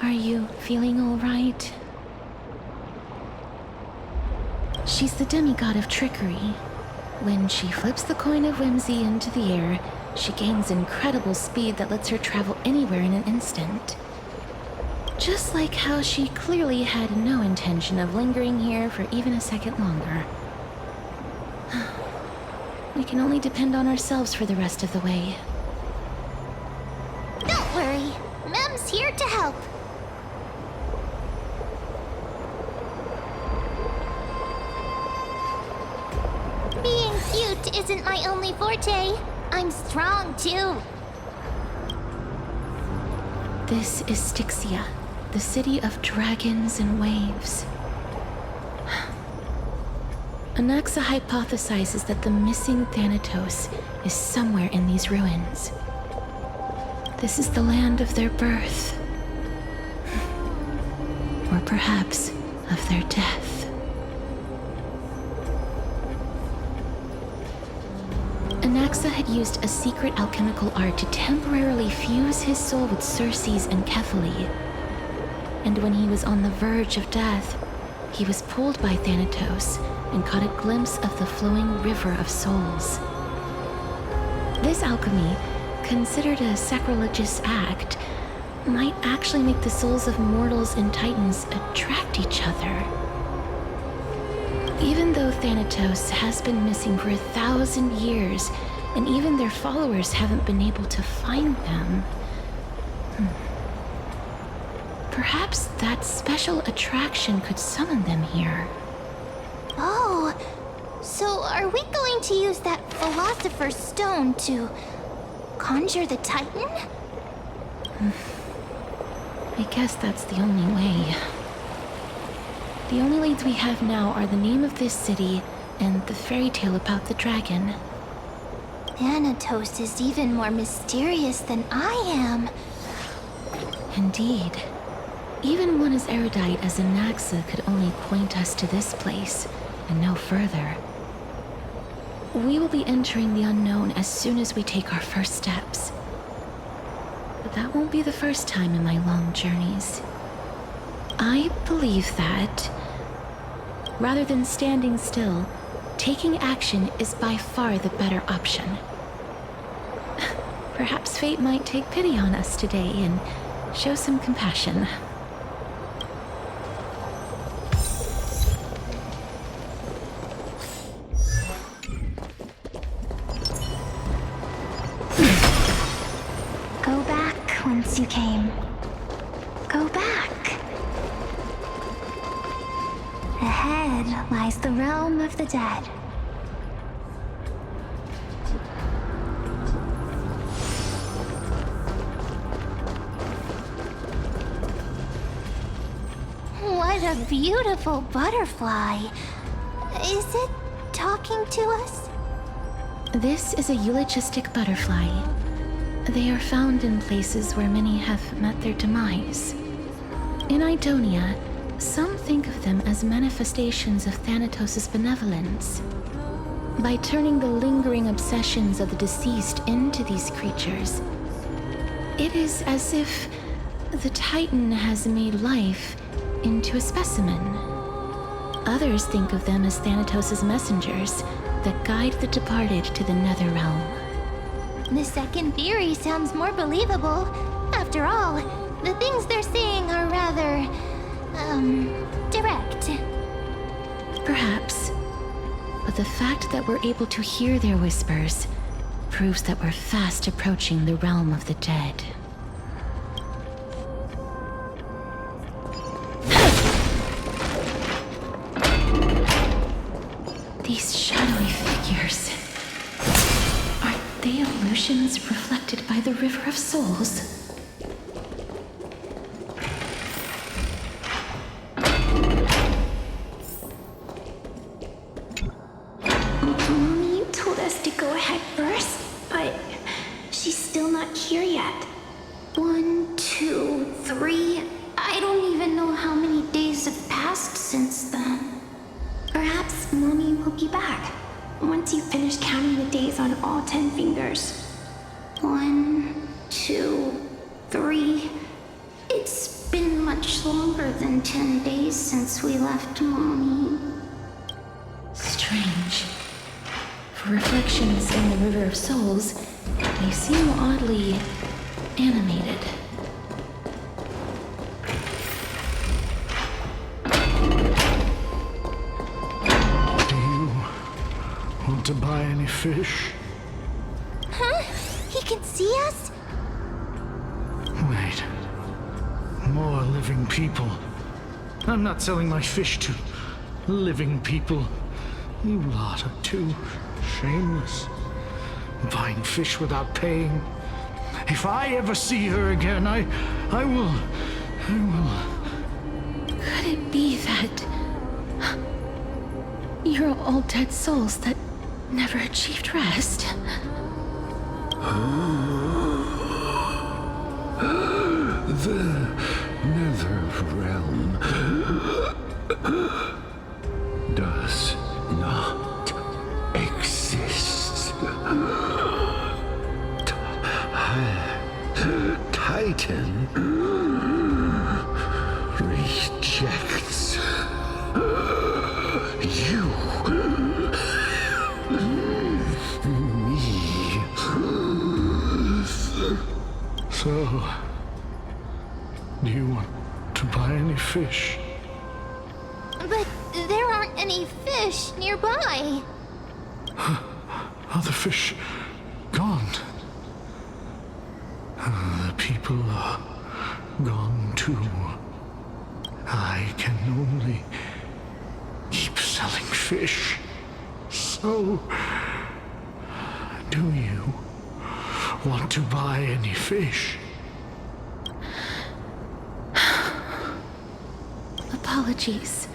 Are you feeling all right? She's the demigod of trickery. When she flips the coin of whimsy into the air, she gains incredible speed that lets her travel anywhere in an instant. Just like how she clearly had no intention of lingering here for even a second longer. We can only depend on ourselves for the rest of the way. Don't worry, Mem's here to help. Being cute isn't my only forte. I'm strong too. This is Styxia, the city of dragons and waves. Anaxa hypothesizes that the missing Thanatos is somewhere in these ruins. This is the land of their birth. Or perhaps of their death. Anaxa had used a secret alchemical art to temporarily fuse his soul with Circe's and Kefali. And when he was on the verge of death, he was pulled by Thanatos and caught a glimpse of the flowing river of souls. This alchemy, considered a sacrilegious act, might actually make the souls of mortals and titans attract each other. Even though Thanatos has been missing for 1,000 years, and even their followers haven't been able to find them, perhaps that special attraction could summon them here. Oh, so are we going to use that Philosopher's Stone to conjure the Titan? I guess that's the only way. The only leads we have now are the name of this city and the fairy tale about the dragon. Thanatos is even more mysterious than I am. Indeed. Even one as erudite as Anaxa could only point us to this place, and no further. We will be entering the unknown as soon as we take our first steps. But that won't be the first time in my long journeys. I believe that, rather than standing still, taking action is by far the better option. Perhaps fate might take pity on us today and show some compassion. Go back whence you came. Go back. Ahead lies the realm of the dead. What a beautiful butterfly. Is it talking to us? This is a eulogistic butterfly. They are found in places where many have met their demise. In Idonia, some think of them as manifestations of Thanatos' benevolence. By turning the lingering obsessions of the deceased into these creatures, it is as if the Titan has made life into a specimen. Others think of them as Thanatos' messengers that guide the departed to the nether realm. The second theory sounds more believable. After all, the things they're saying are rather, direct. Perhaps. But the fact that we're able to hear their whispers proves that we're fast approaching the realm of the dead. These shadowy figures. Are they illusions reflected by the River of Souls? Mommy told us to go ahead first, but she's still not here yet. 1, 2, 3. I don't even know how many days have passed since then. Perhaps Mommy will be back once you finish counting the days on all 10 fingers. 1, 2, 3. It's been much longer than 10 days since we left Mommy. Strange. For reflections in the River of Souls, they seem oddly animated. Do you want to buy any fish? Huh? He can see us? Wait. More living people. I'm not selling my fish to living people. You lot are too shameless. Buying fish without paying. If I ever see her again, I will. Could it be that you're all dead souls that never achieved rest? The Nether Realm does not exist. Titan rejects you. Me. So, do you want to buy any fish? But there aren't any fish nearby. Are the fish gone? The people are gone too. I can only keep selling fish. So, do you want to buy any fish? Apologies.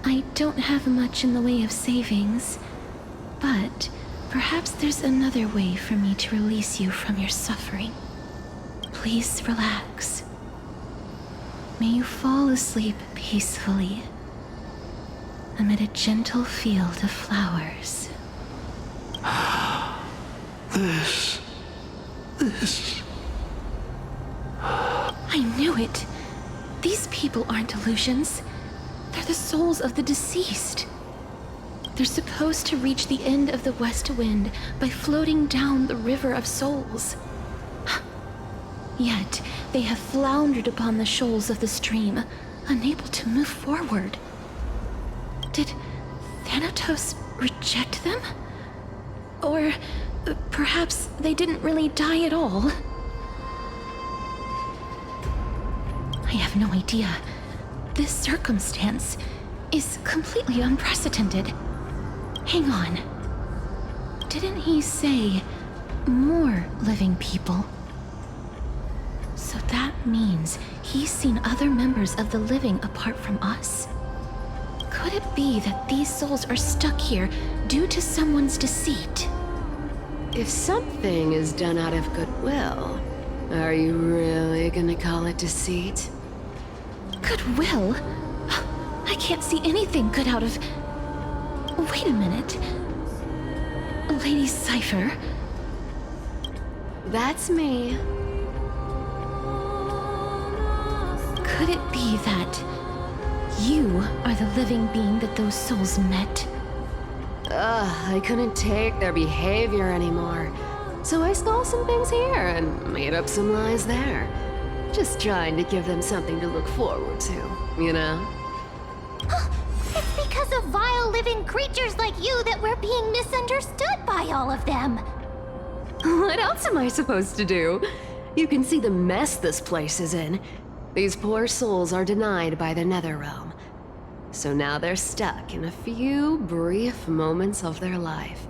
I don't have much in the way of savings, but perhaps there's another way for me to release you from your suffering. Please relax. May you fall asleep peacefully amid a gentle field of flowers. This. I knew it! These people aren't illusions. They're the souls of the deceased. They're supposed to reach the end of the West Wind by floating down the River of Souls. Yet, they have floundered upon the shoals of the stream, unable to move forward. Did Thanatos reject them? Or perhaps they didn't really die at all? I have no idea. This circumstance is completely unprecedented. Hang on. Didn't he say more living people? So that means he's seen other members of the living apart from us? Could it be that these souls are stuck here due to someone's deceit? If something is done out of goodwill, are you really gonna call it deceit? Goodwill? I can't see anything good out of... Wait a minute. Lady Cypher? That's me. Could it be that you are the living being that those souls met? I couldn't take their behavior anymore. So I stole some things here and made up some lies there. Just trying to give them something to look forward to, you know? It's because of vile living creatures like you that we're being misunderstood by all of them. What else am I supposed to do? You can see the mess this place is in. These poor souls are denied by the Nether Realm. So now they're stuck in a few brief moments of their life.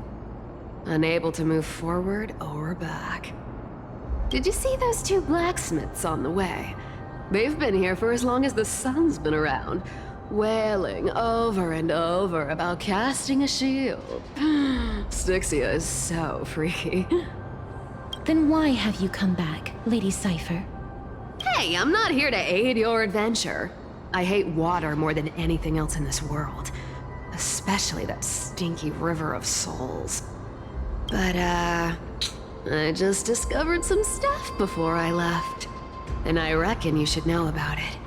Unable to move forward or back. Did you see those two blacksmiths on the way? They've been here for as long as the sun's been around, wailing over and over about casting a shield. Styxia is so freaky. Then why have you come back, Lady Cypher? Hey, I'm not here to aid your adventure. I hate water more than anything else in this world. Especially that stinky River of Souls. But, I just discovered some stuff before I left. and I reckon you should know about it.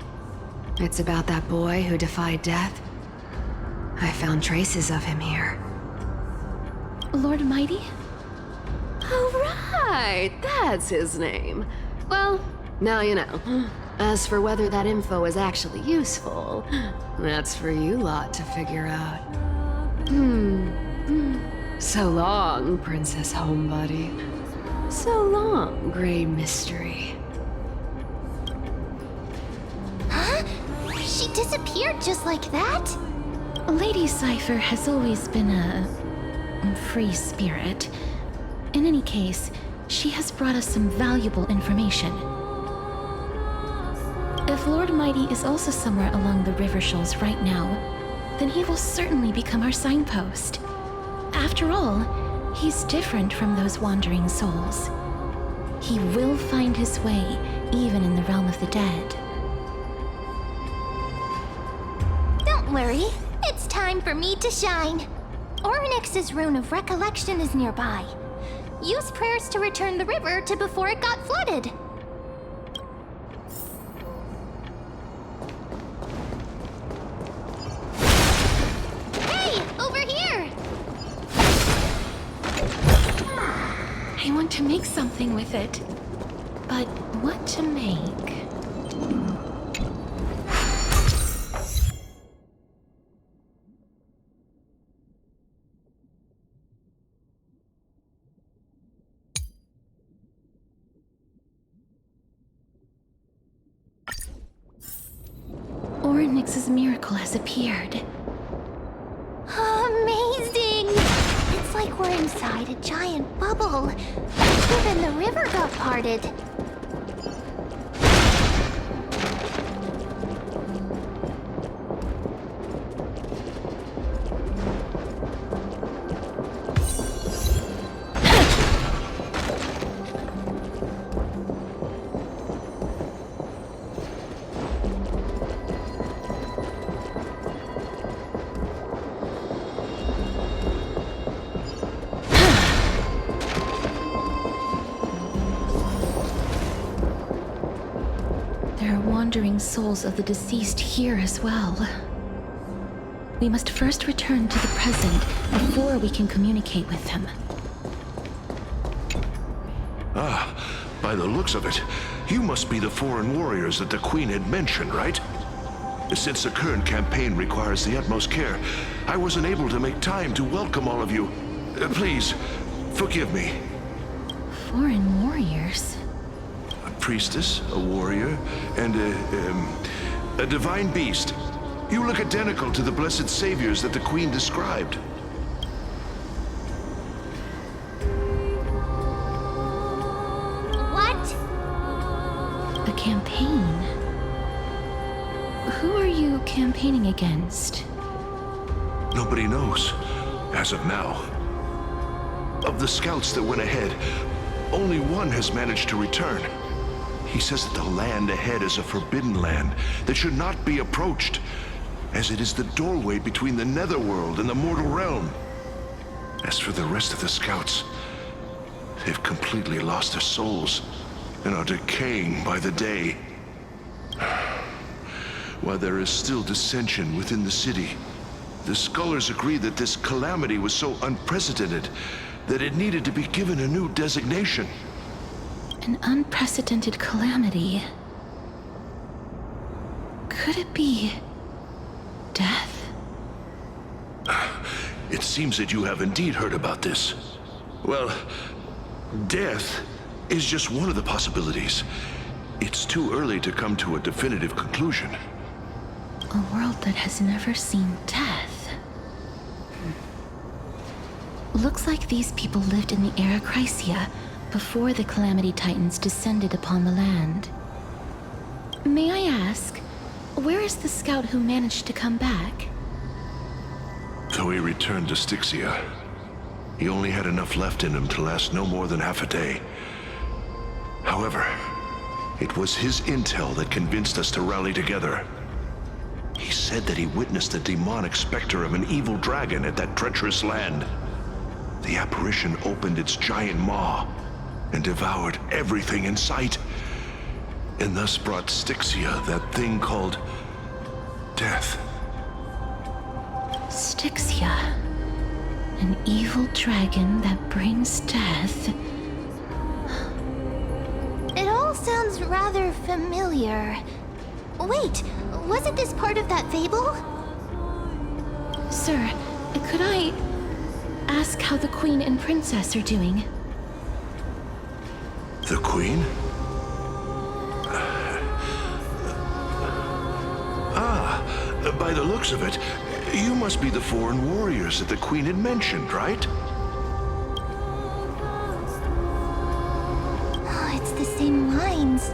It's about that boy who defied death. I found traces of him here. Lord Mighty? Oh, right, that's his name. Well, now you know. As for whether that info is actually useful, that's for you lot to figure out. So long, Princess Homebody. So long, Grey Mystery. Huh? She disappeared just like that? Lady Cypher has always been a free spirit. In any case, she has brought us some valuable information. If Lord Mighty is also somewhere along the river shoals right now, then he will certainly become our signpost. After all, he's different from those wandering souls. He will find his way, even in the realm of the dead. Don't worry, it's time for me to shine. Orynyx's rune of recollection is nearby. Use prayers to return the river to before it got flooded. Hey, over here! I want to make something with it. But what to make? Orynyx's miracle has appeared. Amazing! It's like we're inside a giant bubble. Even the river got parted. Wandering souls of the deceased here as well. We must first return to the present before we can communicate with them. Ah, by the looks of it, you must be the foreign warriors that the Queen had mentioned, right? Since the current campaign requires the utmost care, I wasn't able to make time to welcome all of you. Please, forgive me. Foreign warriors? A priestess, a warrior, and a divine beast. You look identical to the blessed saviors that the Queen described. What? A campaign? Who are you campaigning against? Nobody knows, as of now. Of the scouts that went ahead, only one has managed to return. He says that the land ahead is a forbidden land that should not be approached, as it is the doorway between the netherworld and the mortal realm. As for the rest of the scouts, they've completely lost their souls and are decaying by the day. While there is still dissension within the city, the scholars agree that this calamity was so unprecedented that it needed to be given a new designation. An unprecedented calamity. Could it be death? It seems that you have indeed heard about this. Well, death is just one of the possibilities. It's too early to come to a definitive conclusion. A world that has never seen death. Looks like these people lived in the era Chrysia before the Calamity Titans descended upon the land. May I ask, where is the scout who managed to come back? So he returned to Styxia. He only had enough left in him to last no more than half a day. However, it was his intel that convinced us to rally together. He said that he witnessed the demonic specter of an evil dragon at that treacherous land. The apparition opened its giant maw and devoured everything in sight. and thus brought Styxia that thing called death. Styxia. An evil dragon that brings death. It all sounds rather familiar. Wait, wasn't this part of that fable? Sir, could I ask how the Queen and Princess are doing? The Queen? By the looks of it, you must be the foreign warriors that the Queen had mentioned, right? Oh, it's the same lines.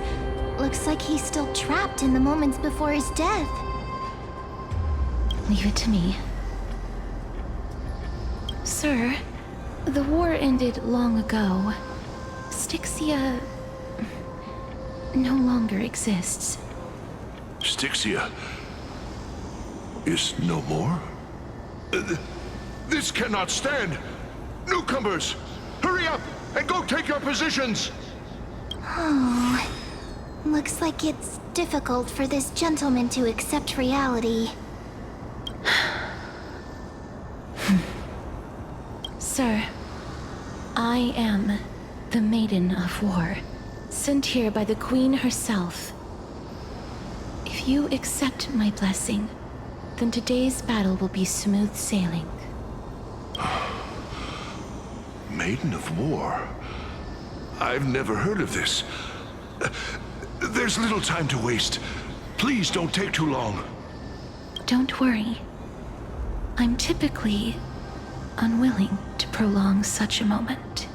Looks like he's still trapped in the moments before his death. Leave it to me. Sir, the war ended long ago. Styxia no longer exists. Styxia is no more? This cannot stand! Newcomers, hurry up and go take your positions! Oh, looks like it's difficult for this gentleman to accept reality. Sir, I am the Maiden of War, sent here by the Queen herself. If you accept my blessing, then today's battle will be smooth sailing. Maiden of War? I've never heard of this. There's little time to waste. Please don't take too long. Don't worry. I'm typically unwilling to prolong such a moment.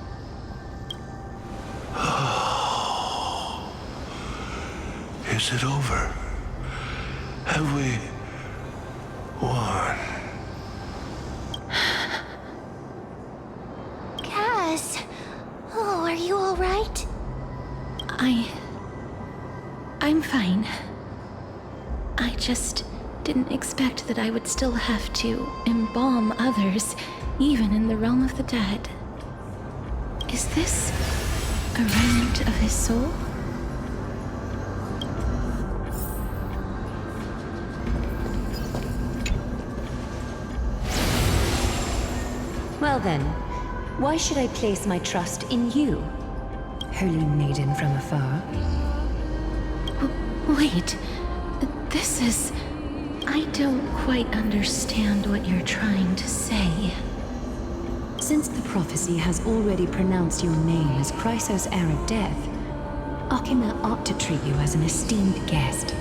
Is it over? Have we won? Cass, oh, are you all right? I'm fine. I just didn't expect that I would still have to embalm others, even in the realm of the dead. Is this a remnant of his soul? Well then, why should I place my trust in you, holy maiden from afar? Wait, this is... I don't quite understand what you're trying to say. Since the prophecy has already pronounced your name as Chrysos' heir of death, Akima ought to treat you as an esteemed guest.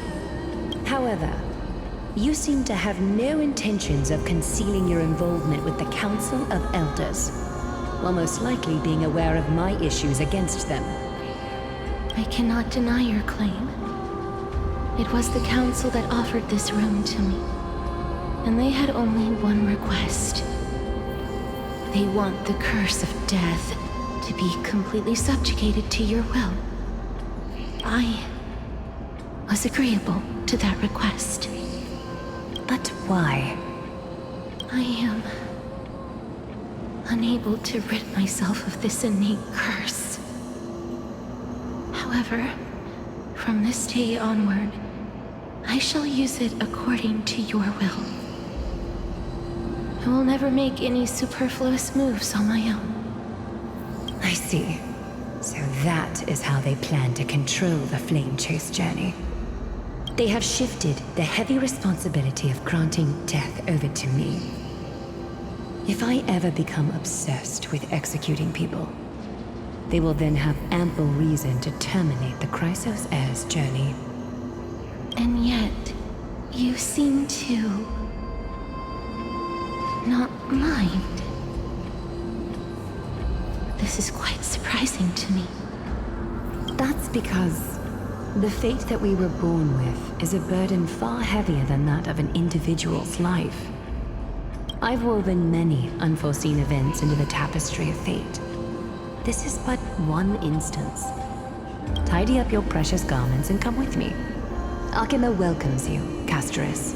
However, you seem to have no intentions of concealing your involvement with the Council of Elders, while most likely being aware of my issues against them. I cannot deny your claim. It was the Council that offered this room to me, and they had only one request. They want the curse of death to be completely subjugated to your will. I was agreeable to that request. But why? I am unable to rid myself of this innate curse. However, from this day onward, I shall use it according to your will. I will never make any superfluous moves on my own. I see. So that is how they plan to control the Flame Chase journey. They have shifted the heavy responsibility of granting death over to me. If I ever become obsessed with executing people, they will then have ample reason to terminate the Chrysos heir's journey. And yet, you seem to not mind. This is quite surprising to me. That's because the fate that we were born with is a burden far heavier than that of an individual's life. I've woven many unforeseen events into the tapestry of fate. This is but one instance. Tidy up your precious garments and come with me. Akima welcomes you, Castoris.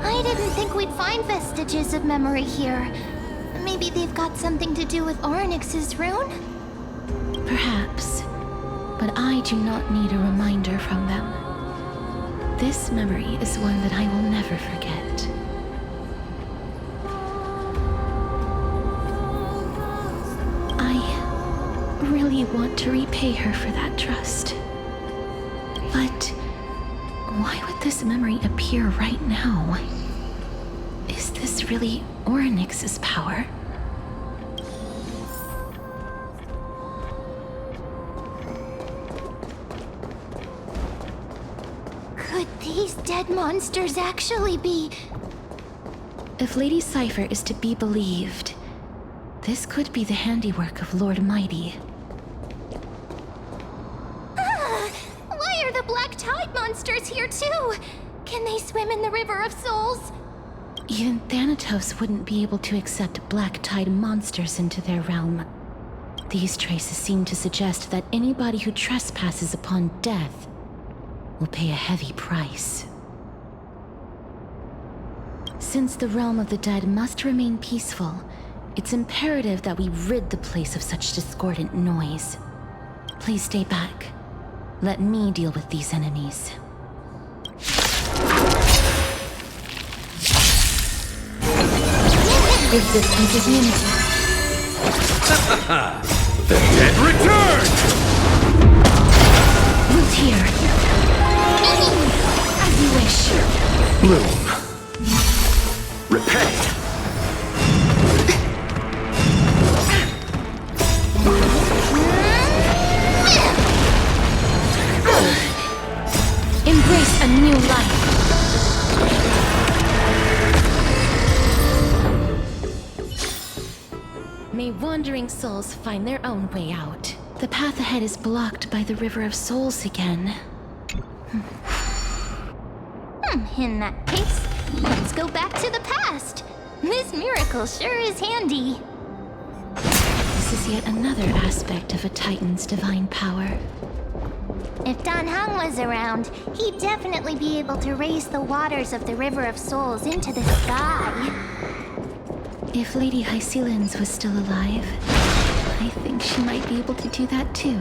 I didn't think we we'd find vestiges of memory here. Maybe they've got something to do with Orynyx's rune? Perhaps, but I do not need a reminder from them. This memory is one that I will never forget. I really want to repay her for that trust. But why would this memory appear right now? Is this really Orynyx's power? Could these dead monsters actually be... If Lady Cypher is to be believed, this could be the handiwork of Lord Mighty. Why are the Black Tide monsters here too? Can they swim in the River of Souls? Even Thanatos wouldn't be able to accept Black Tide monsters into their realm. These traces seem to suggest that anybody who trespasses upon death will pay a heavy price. Since the realm of the dead must remain peaceful, it's imperative that we rid the place of such discordant noise. Please stay back. Let me deal with these enemies. Resistance is unity. The dead return! Root here. As you wish. Bloom. Repay. Embrace a new life. May wandering souls find their own way out. The path ahead is blocked by the River of Souls again. In that case, let's go back to the past. This miracle sure is handy. This is yet another aspect of a Titan's divine power. If Dan Heng was around, he'd definitely be able to raise the waters of the River of Souls into the sky. If Lady Hycelens was still alive, I think she might be able to do that too.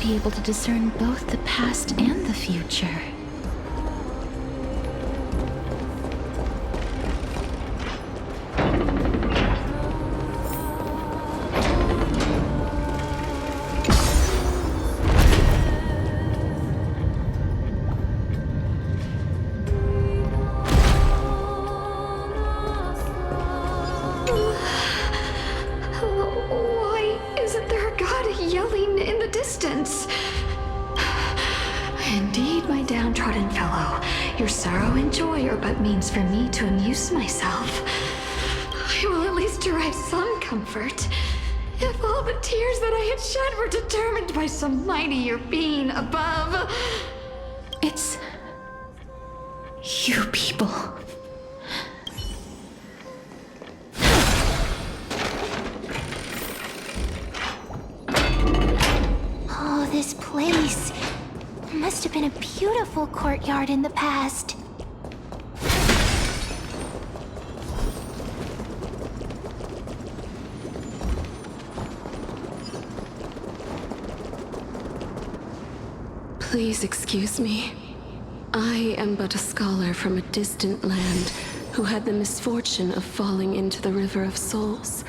Be able to discern both the past and the future. Indeed, my downtrodden fellow, your sorrow and joy are but means for me to amuse myself. I will at least derive some comfort, if all the tears that I had shed were determined by some mightier being above. It's... you people. Oh, this place. Must have been a beautiful courtyard in the past. Please excuse me. I am but a scholar from a distant land who had the misfortune of falling into the River of Souls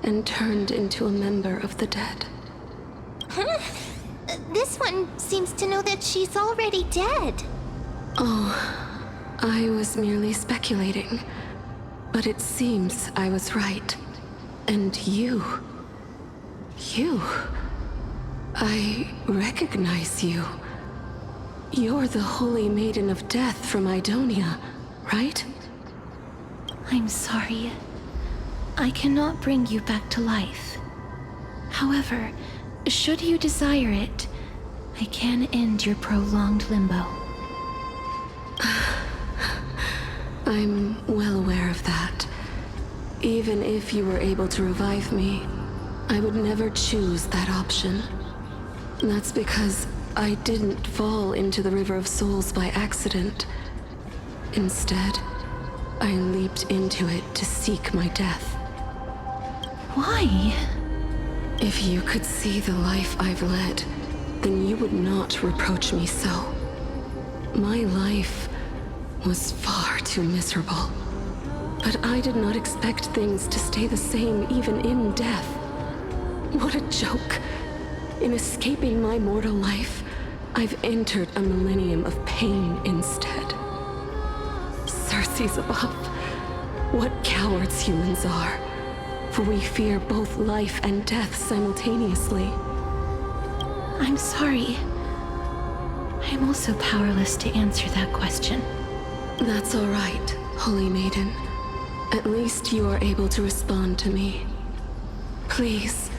and turned into a member of the dead. Huh? This one seems to know that she's already dead. Oh, I was merely speculating. But it seems I was right. And you... I recognize you. You're the Holy Maiden of Death from Idonia, right? I'm sorry. I cannot bring you back to life. However, should you desire it, I can end your prolonged limbo. I'm well aware of that. Even if you were able to revive me, I would never choose that option. That's because I didn't fall into the River of Souls by accident. Instead, I leaped into it to seek my death. Why? If you could see the life I've led, then you would not reproach me so. My life was far too miserable. But I did not expect things to stay the same even in death. What a joke. In escaping my mortal life, I've entered a millennium of pain instead. Circe's above. What cowards humans are. For we fear both life and death simultaneously. I'm sorry. I'm also powerless to answer that question. That's all right, Holy Maiden. At least you are able to respond to me. Please,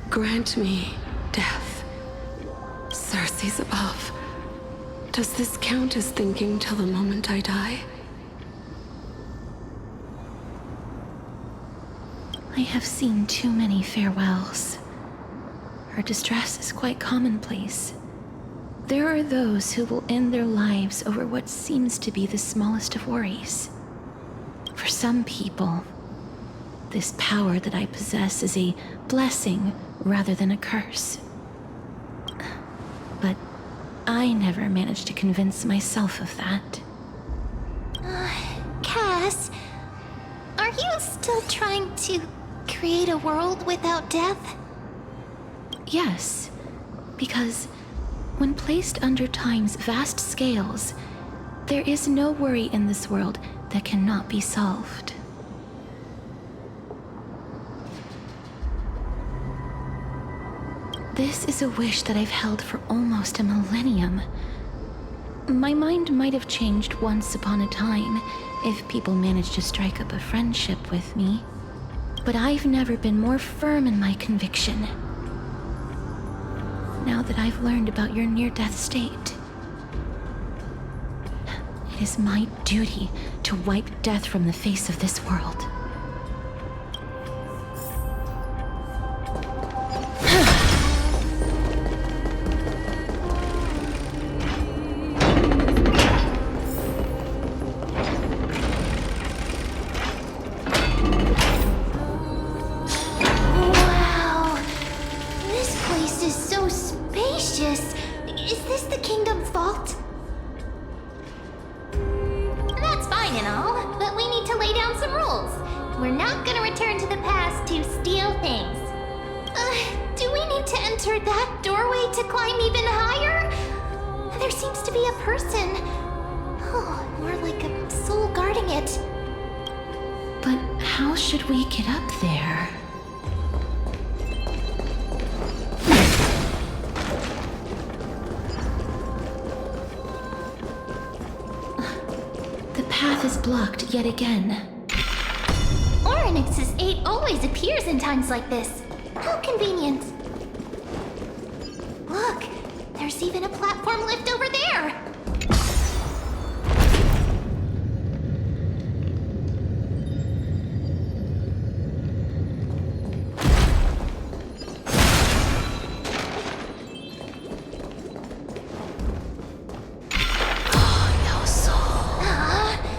grant me death. Circe's above. Does this count as thinking till the moment I die? I have seen too many farewells. Her distress is quite commonplace. There are those who will end their lives over what seems to be the smallest of worries. For some people, this power that I possess is a blessing rather than a curse. But I never managed to convince myself of that. Cass, are you still trying to create a world without death? Yes, because when placed under time's vast scales, there is no worry in this world that cannot be solved. This is a wish that I've held for almost a millennium. My mind might have changed once upon a time if people managed to strike up a friendship with me, but I've never been more firm in my conviction. Now that I've learned about your near-death state, it is my duty to wipe death from the face of this world. Wow! This place is so spacious. Is this the kingdom's vault? That's fine and all, but we need to lay down some rules. We're not gonna return to the past to steal things. Do we need to enter that doorway to climb even higher? There seems to be a person. Oh, more like a soul guarding it. But how should we get up there? The path is blocked yet again. Oryx's 8 always appears in times like this. How convenient. Look, there's even a platform lift over there.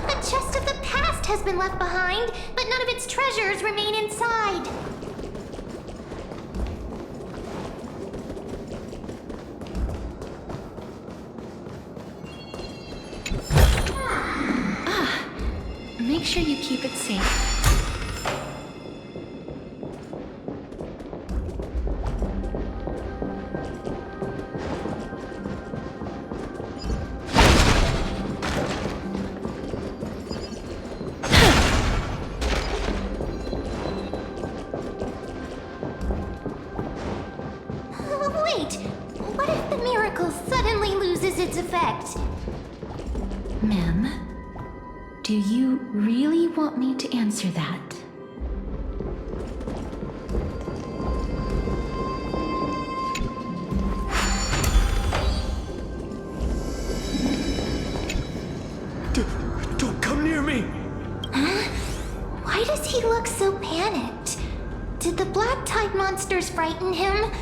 A chest of the past has been left behind, but none of its treasures remain inside. Make sure you keep it safe. Wait, what if the miracle suddenly loses its effect? Ma'am, do Do you really want me to answer that? Don't come near me! Why does he look so panicked? Did the black tide monsters frighten him?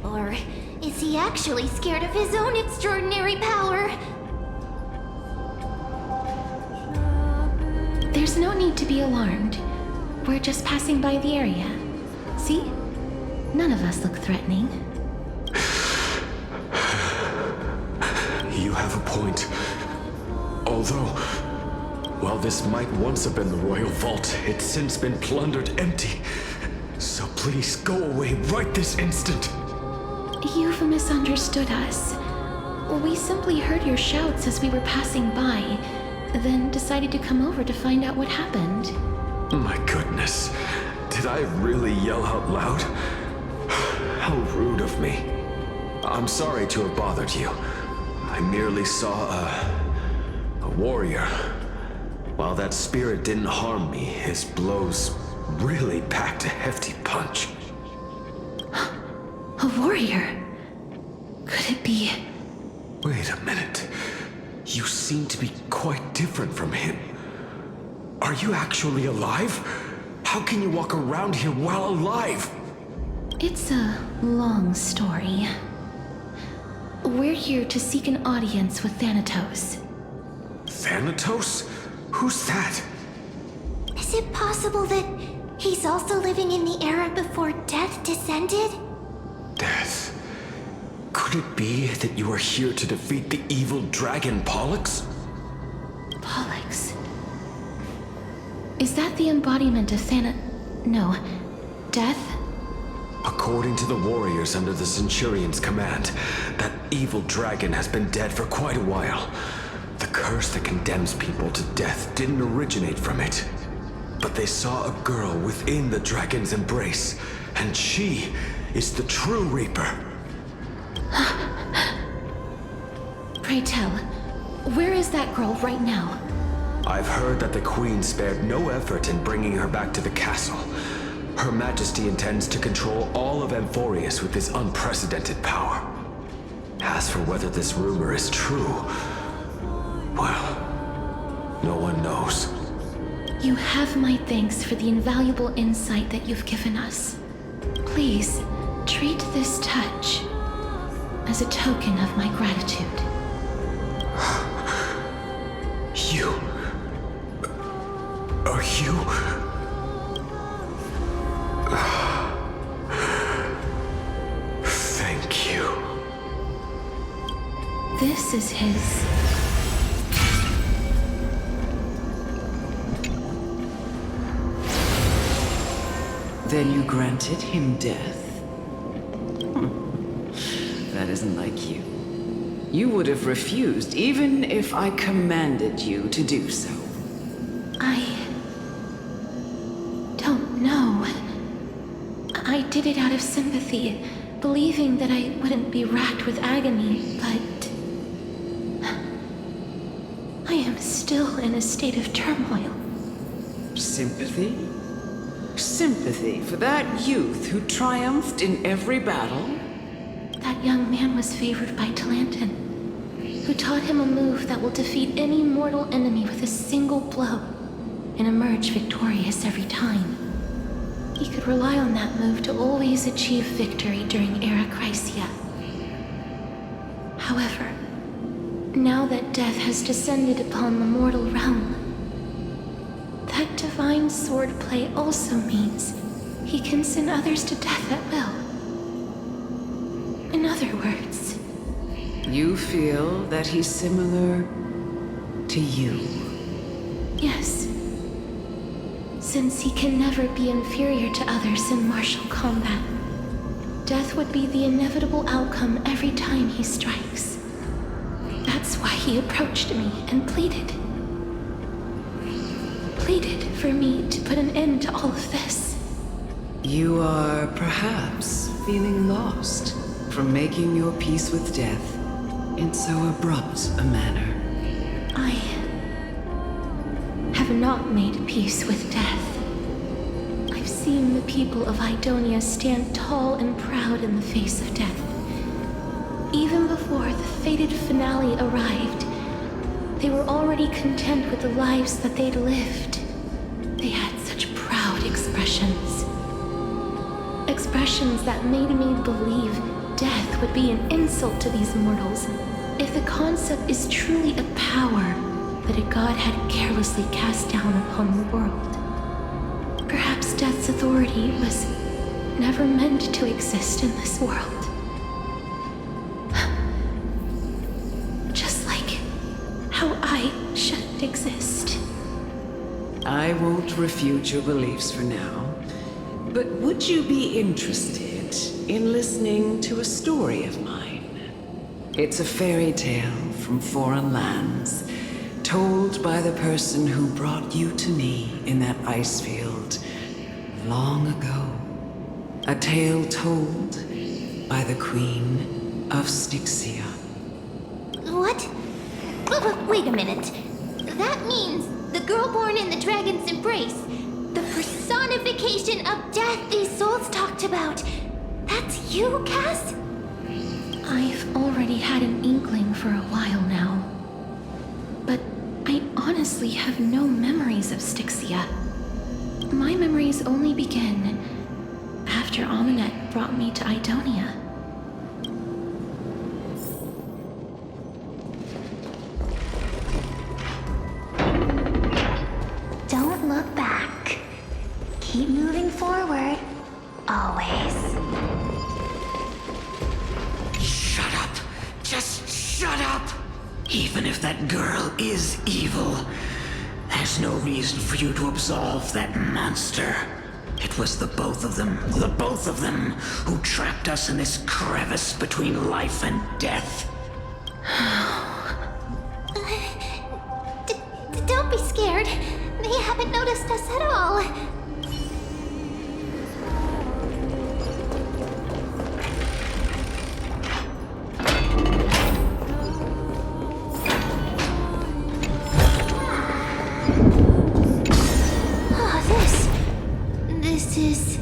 Or is he actually scared of his own extraordinary power? There's no need to be alarmed. We're just passing by the area. See? None of us look threatening. You have a point. Although, while this might once have been the royal vault, it's since been plundered empty. So please go away right this instant. You've misunderstood us. We simply heard your shouts as we were passing by, then decided to come over to find out what happened. My goodness, did I really yell out loud? How rude of me. I'm sorry to have bothered you. I merely saw a warrior. While that spirit didn't harm me, his blows really packed a hefty punch. A warrior? Could it be... Wait a minute. You seem to be quite different from him. Are you actually alive? How can you walk around here while alive? It's a long story. We're here to seek an audience with Thanatos. Thanatos? Who's that? Is it possible that he's also living in the era before death descended? Death? Could it be that you are here to defeat the evil dragon Pollux? Pollux? Is that the embodiment of No. Death? According to the warriors under the Centurion's command, that evil dragon has been dead for quite a while. The curse that condemns people to death didn't originate from it. But they saw a girl within the dragon's embrace, and she is the true Reaper. Pray tell, where is that girl right now? I've heard that the Queen spared no effort in bringing her back to the castle. Her Majesty intends to control all of Amphorius with his unprecedented power. As for whether this rumor is true, well, no one knows. You have my thanks for the invaluable insight that you've given us. Please, treat this touch as a token of my gratitude. You... Are you... Thank you. This is his... Then you granted him death? That isn't like you. You would have refused even if I commanded you to do so. I don't know. I did it out of sympathy, believing that I wouldn't be racked with agony, but... I am still in a state of turmoil. Sympathy? Sympathy for that youth who triumphed in every battle? That young man was favored by Talantin, who taught him a move that will defeat any mortal enemy with a single blow and emerge victorious every time. He could rely on that move to always achieve victory during Era Chrysia. However, now that death has descended upon the mortal realm, that divine swordplay also means he can send others to death at will. In other words... You feel that he's similar to you? Yes. Since he can never be inferior to others in martial combat, death would be the inevitable outcome every time he strikes. That's why he approached me and pleaded for me to put an end to all of this. You are perhaps feeling lost from making your peace with death in so abrupt a manner. not made peace with death. I've seen the people of Idonia stand tall and proud in the face of death. Even before the fated finale arrived, they were already content with the lives that they'd lived. They had such proud expressions. Expressions that made me believe death would be an insult to these mortals, if the concept is truly a power that a god had carelessly cast down upon the world. Perhaps death's authority was never meant to exist in this world. Just like how I shouldn't exist. I won't refute your beliefs for now, but would you be interested in listening to a story of mine? It's a fairy tale from foreign lands, told by the person who brought you to me in that ice field long ago. A tale told by the Queen of Styxia. What? Wait a minute. That means the girl born in the dragon's embrace, the personification of death these souls talked about. That's you, Cass? I've already had an inkling for a while now. But I honestly have no memories of Styxia. My memories only begin after Aminet brought me to Idonia. Don't look back. Keep moving forward. Always. Shut up! Just shut up! Even if that girl is evil, there's no reason for you to absolve that monster. It was the both of them, who trapped us in this crevice between life and death. Don't be scared. They haven't noticed us at all. This is...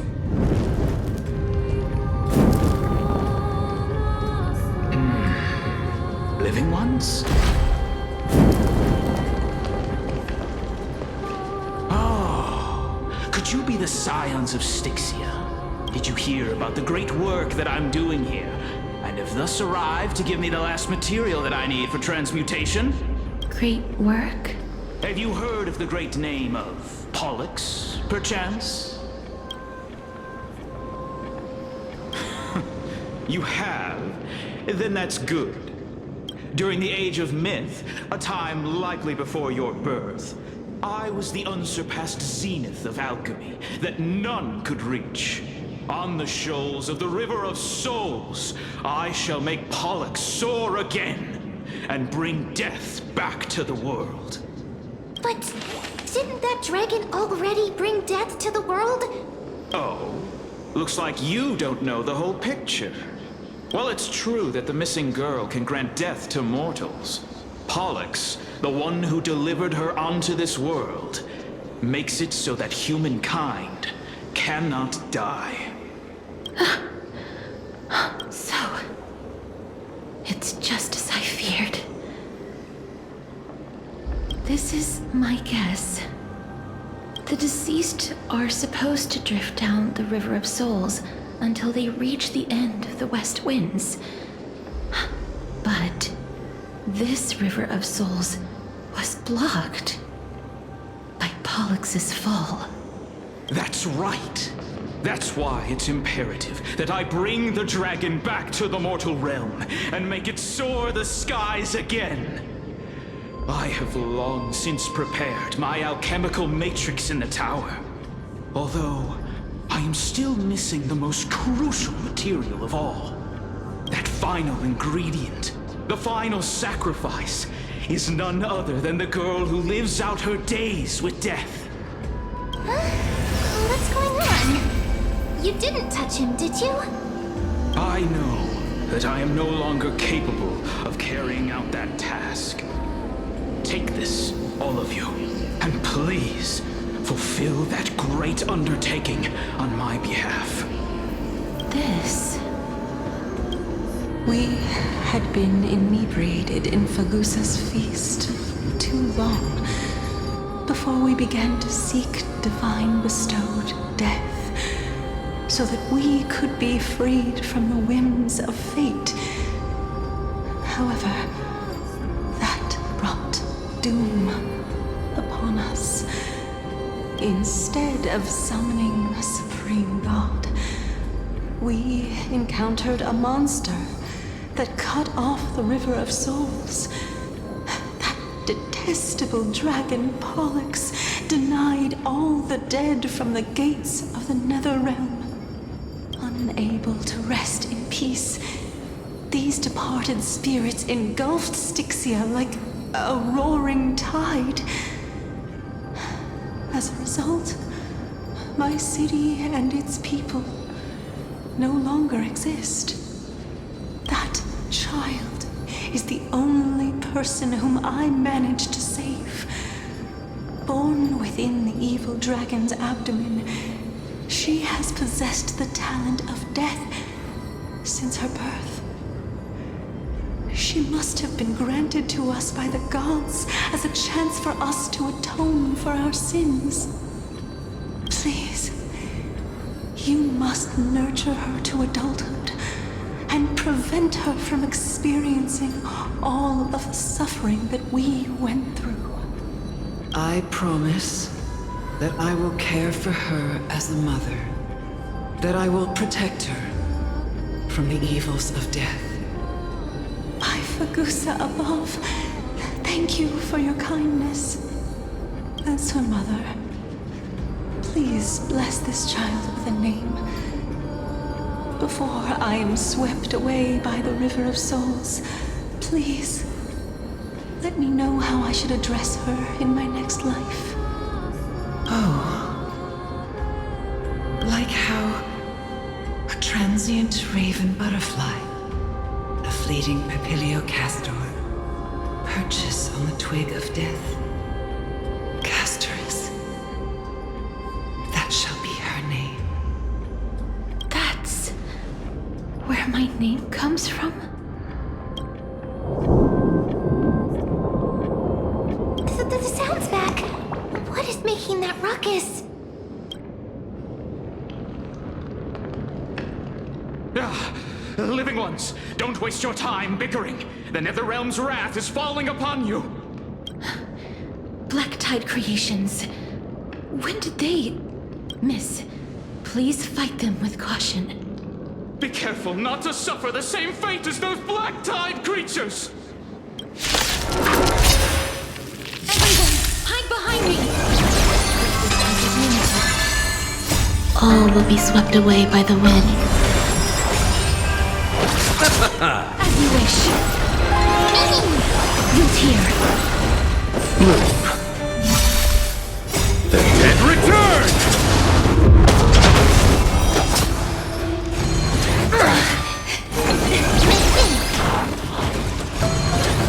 Living ones? Oh, could you be the scions of Styxia? Did you hear about the great work that I'm doing here? And have thus arrived to give me the last material that I need for transmutation? Great work? Have you heard of the great name of Pollux, perchance? You have? Then that's good. During the Age of Myth, a time likely before your birth, I was the unsurpassed zenith of alchemy that none could reach. On the shoals of the River of Souls, I shall make Pollux soar again and bring death back to the world. But didn't that dragon already bring death to the world? Oh, looks like you don't know the whole picture. Well, it's true that the missing girl can grant death to mortals. Pollux, the one who delivered her onto this world, makes it so that humankind cannot die. So, it's just as I feared. This is my guess. The deceased are supposed to drift down the River of Souls until they reach the end of the West Winds. But this River of Souls was blocked by Pollux's fall. That's right. That's why it's imperative that I bring the dragon back to the mortal realm and make it soar the skies again. I have long since prepared my alchemical matrix in the tower. Although, I am still missing the most crucial material of all. That final ingredient, the final sacrifice, is none other than the girl who lives out her days with death. What's going on? You didn't touch him, did you? I know that I am no longer capable of carrying out that task. Take this, all of you. And please, fulfill that great undertaking on my behalf. This. We had been inebriated in Fagusa's feast too long before we began to seek divine bestowed death, so that we could be freed from the whims of fate. However, that brought doom upon us. Instead of summoning a supreme god, we encountered a monster that cut off the River of Souls. That detestable dragon Pollux denied all the dead from the gates of the Nether Realm. Unable to rest in peace, these departed spirits engulfed Styxia like a roaring tide. As a result, my city and its people no longer exist. That child is the only person whom I managed to save. Born within the evil dragon's abdomen, she has possessed the talent of death since her birth. She must have been granted to us by the gods as a chance for us to atone for our sins. Please, you must nurture her to adulthood and prevent her from experiencing all of the suffering that we went through. I promise that I will care for her as a mother, that I will protect her from the evils of death. By Fagusa above, thank you for your kindness. As her mother, please bless this child with a name. Before I am swept away by the River of Souls, please let me know how I should address her in my next life. Oh. Like how a transient raven butterfly, a fleeting papilio castor, perches on the twig of death. Castorus. That shall be her name. That's where my name comes from? The sound's back. What is making that ruckus? Living ones, don't waste your time bickering. The Netherrealm's wrath is falling upon you. Black Tide creations. When did they... Miss, please fight them with caution. Be careful not to suffer the same fate as those Black Tide creatures! Everyone, hide behind me! All will be swept away by the wind. As you wish. Root here. The dead return!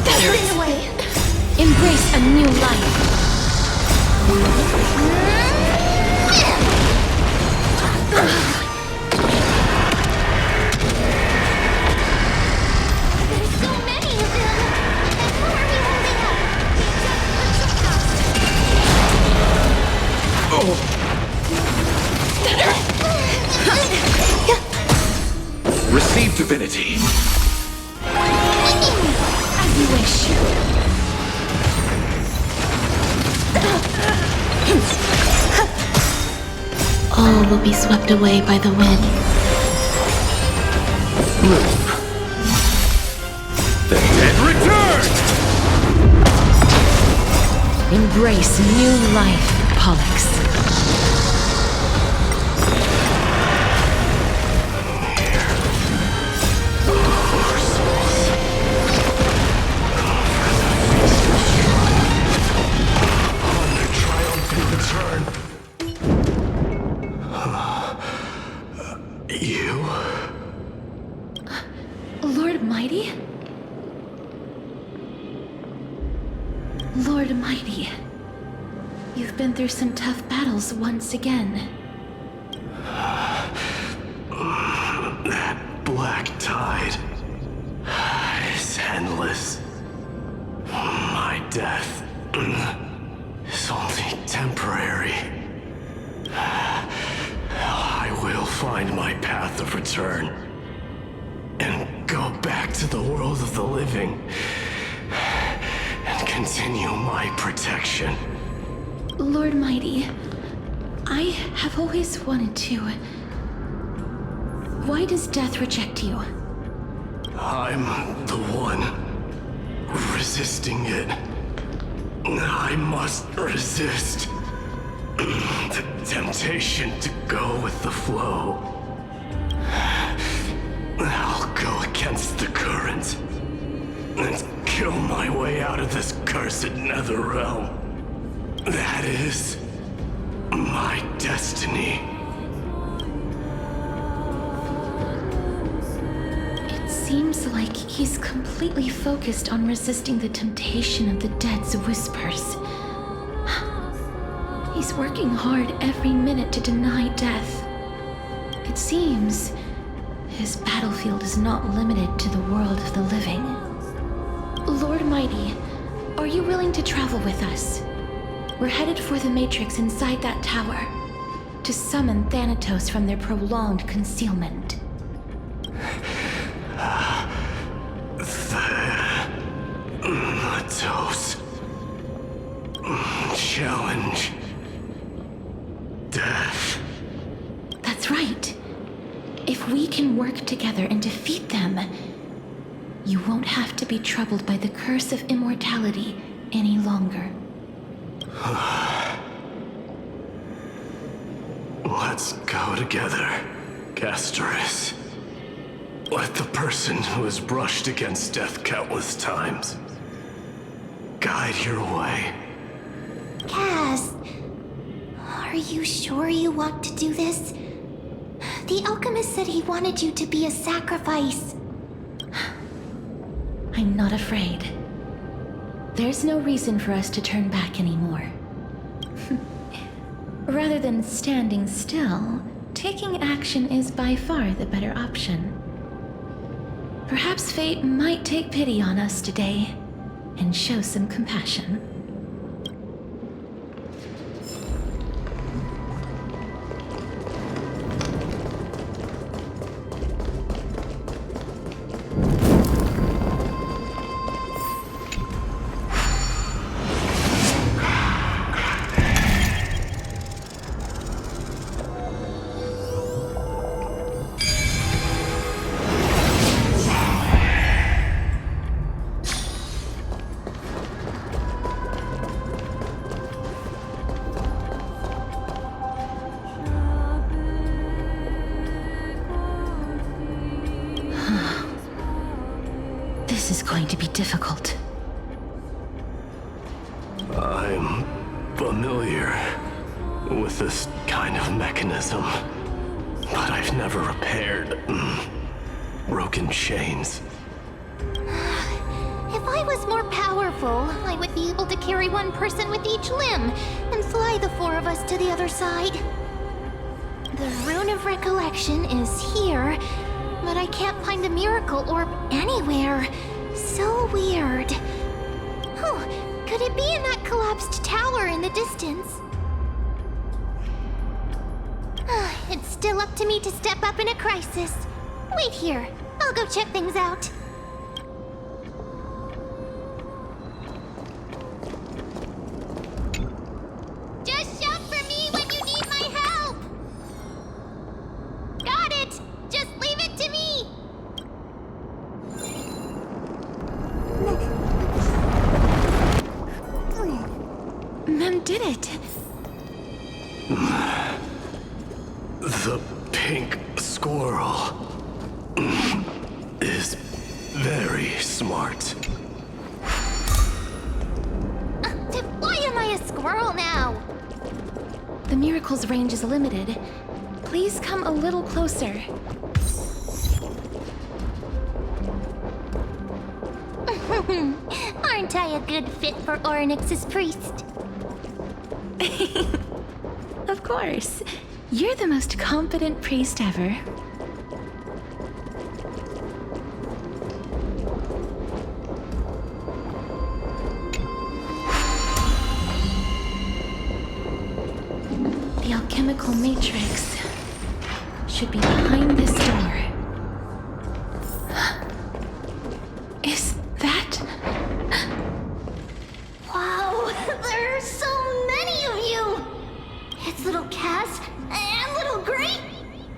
Get away. Embrace a new life. There's so many of them. And how are we holding up? Receive divinity. As you wish. All will be swept away by the wind. The dead return! Embrace new life, Pollux. You? Lord Mighty? Lord Mighty. You've been through some tough battles once again. That black tide is endless. My death is only temporary. I will find my path of return and go back to the world of the living and continue my protection. Lord Mighty, I have always wanted to. Why does death reject you? I'm the one resisting it. I must resist the temptation to go with the flow. I'll go against the current and kill my way out of this cursed nether realm. That is my destiny. It seems like he's completely focused on resisting the temptation of the dead's whispers. He's working hard every minute to deny death. It seems his battlefield is not limited to the world of the living. Lord Mighty, are you willing to travel with us? We're headed for the Matrix inside that tower to summon Thanatos from their prolonged concealment. Thanatos. Challenge. Death. That's right. If we can work together and defeat them, you won't have to be troubled by the curse of immortality any longer. Let's go together, Castorus. Let the person who has brushed against death countless times guide your way. Cass, are you sure you want to do this? The alchemist said he wanted you to be a sacrifice. I'm not afraid. There's no reason for us to turn back anymore. Rather than standing still, taking action is by far the better option. Perhaps fate might take pity on us today and show some compassion. This is going to be difficult. I'm familiar with this kind of mechanism, but I've never repaired broken chains. If I was more powerful, I would be able to carry one person with each limb and fly the four of us to the other side. The Rune of Recollection is here, but I can't find the miracle orb anywhere. So weird. Oh, could it be in that collapsed tower in the distance? It's still up to me to step up in a crisis. Wait here. I'll go check things out. Just shout for me when you need my help! Got it! Just leave it to me! Mem did it! The pink squirrel is very smart. Why am I a squirrel now? The miracle's range is limited. Please come a little closer. Aren't I a good fit for Orynyx's priest? Of course. You're the most competent priest ever. The alchemical matrix should be behind this door. Is that... Wow, there are so many of you! It's little Cass and little Grape.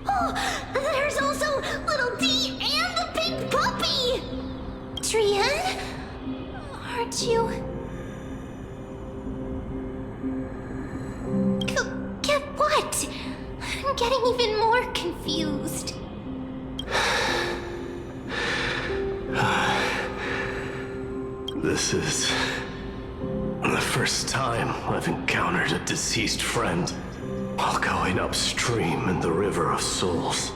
Oh, there's also little D and the big puppy! Trian? Aren't you... Get what? I'm getting even more confused. This is the first time I've encountered a deceased friend while going upstream in the River of Souls.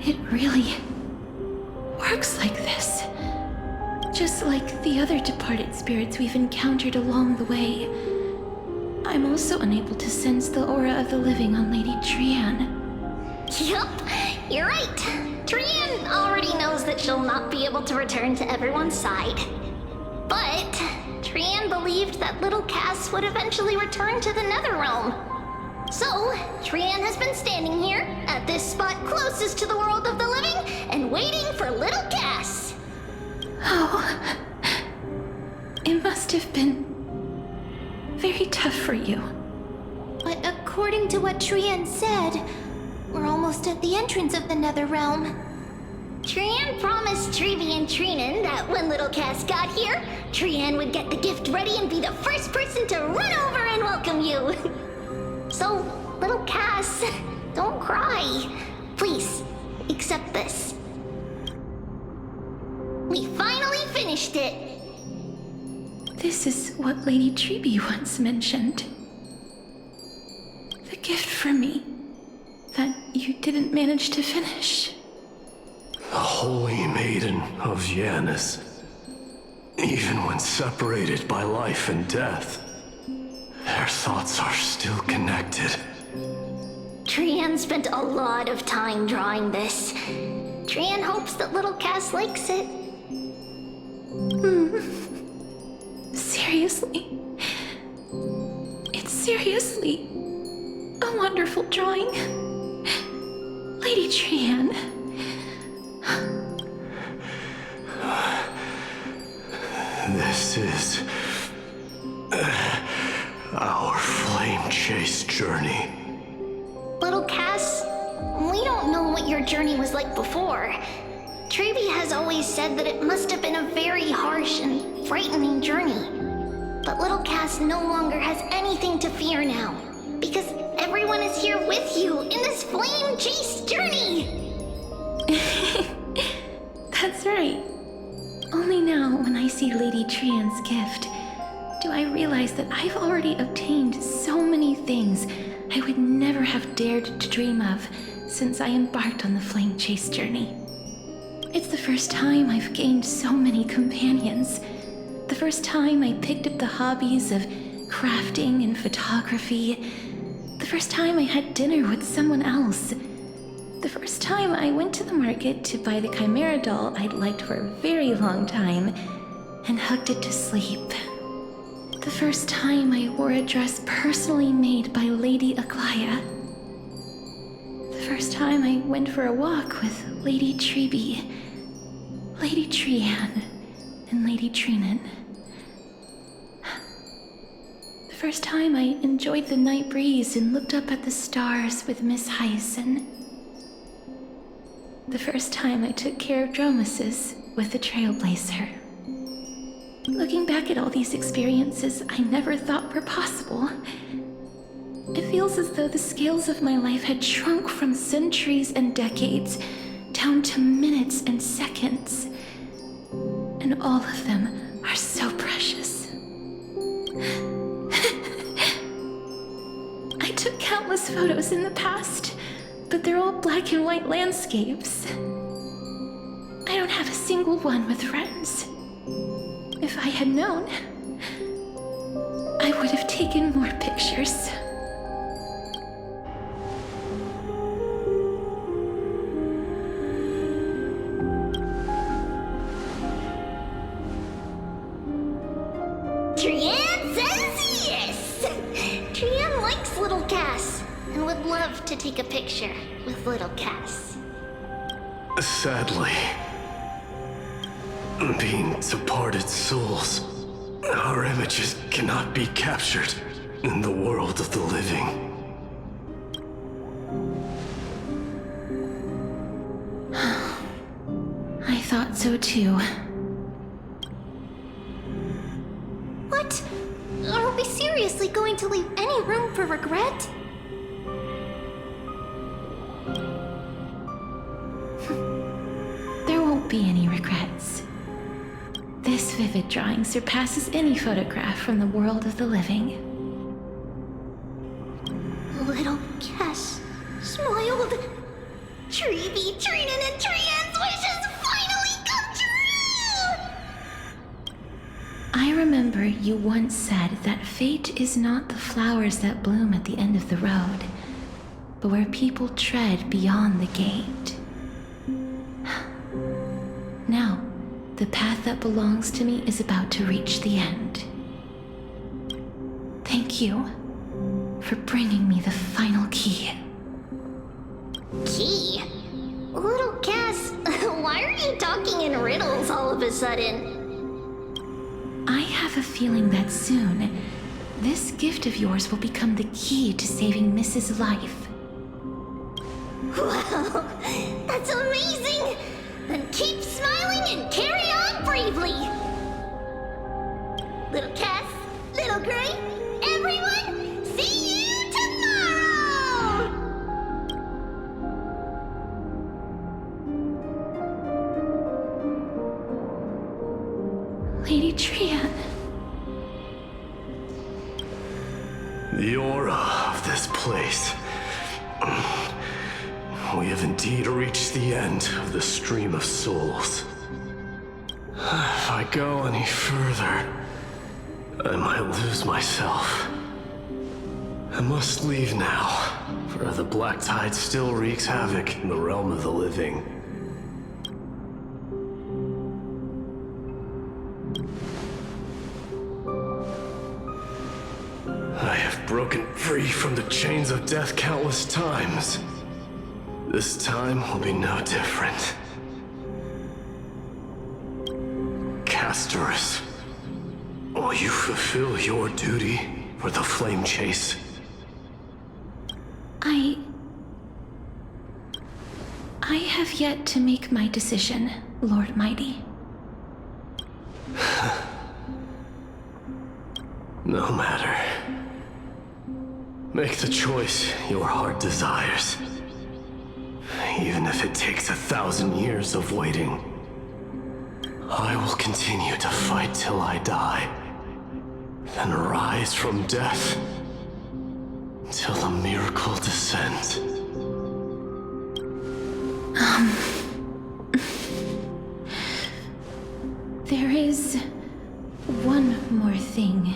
It really works like this. Just like the other departed spirits we've encountered along the way. I'm also unable to sense the aura of the living on Lady Trian. Yup, you're right. Trian already knows that she'll not be able to return to everyone's side. But Trian believed that little Cass would eventually return to the Netherrealm. So, Trian has been standing here, at this spot closest to the world of the living, and waiting for little Cass. Oh, it must have been very tough for you. But according to what Trian said, we're almost at the entrance of the Netherrealm. Trian promised Treevy and Treenan that when little Cass got here, Trian would get the gift ready and be the first person to run over and welcome you. So, little Cass, don't cry. Please, accept this. We finally finished it. This is what Lady Treeby once mentioned. The gift for me that you didn't manage to finish. The Holy Maiden of Yanis. Even when separated by life and death, their thoughts are still connected. Trian spent a lot of time drawing this. Trian hopes that little Cass likes it. Seriously? It's seriously a wonderful drawing. Lady Trian. This is our flame chase journey. Little Cass, we don't know what your journey was like before. Treevy has always said that it must have been a very harsh and frightening journey. But little Cass no longer has anything to fear now, because everyone is here with you in this flame chase journey! That's right. Only now, when I see Lady Trian's gift, do I realize that I've already obtained so many things I would never have dared to dream of since I embarked on the flame chase journey. It's the first time I've gained so many companions. The first time I picked up the hobbies of crafting and photography. The first time I had dinner with someone else. The first time I went to the market to buy the Chimera doll I'd liked for a very long time and hugged it to sleep. The first time I wore a dress personally made by Lady Aglaya. The first time I went for a walk with Lady Treeby, Lady Trian, and Lady Treenan. The first time I enjoyed the night breeze and looked up at the stars with Miss Hyson. The first time I took care of Dromesis with the Trailblazer. Looking back at all these experiences I never thought were possible, it feels as though the scales of my life had shrunk from centuries and decades down to minutes and seconds. And all of them are so precious. I took countless photos in the past, but they're all black and white landscapes. I don't have a single one with friends. If I had known, I would have taken more pictures. Trian says yes! Trian likes little Cass and would love to take a picture with little Cass. Sadly, being departed souls, our images cannot be captured in the world of the living. I thought so too. What? Are we seriously going to leave any room for regret? There won't be any regrets. This vivid drawing surpasses any photograph from the world of the living. Little Cass smiled. Treevee, Trinan, and Trian's wishes finally come true! I remember you once said that fate is not the flowers that bloom at the end of the road, but where people tread beyond the gate. Now, the path that belongs to me is about to reach the end. Thank you for bringing me the final key. Key? Little Cass, why are you talking in riddles all of a sudden? I have a feeling that soon, this gift of yours will become the key to saving Mrs. Life. Wow, that's amazing! Then keep smiling and carry on bravely! Little Cass, Little Gray, everyone, see you tomorrow! Lady Trian. The aura of this place. We have indeed reached the end of the stream of souls. If I go any further, I might lose myself. I must leave now, for the black tide still wreaks havoc in the realm of the living. I have broken free from the chains of death countless times. This time will be no different. Castorus, will you fulfill your duty for the flame chase? I have yet to make my decision, Lord Mighty. No matter. Make the choice your heart desires. Even if it takes 1,000 years of waiting, I will continue to fight till I die, then rise from death till the miracle descends. There is one more thing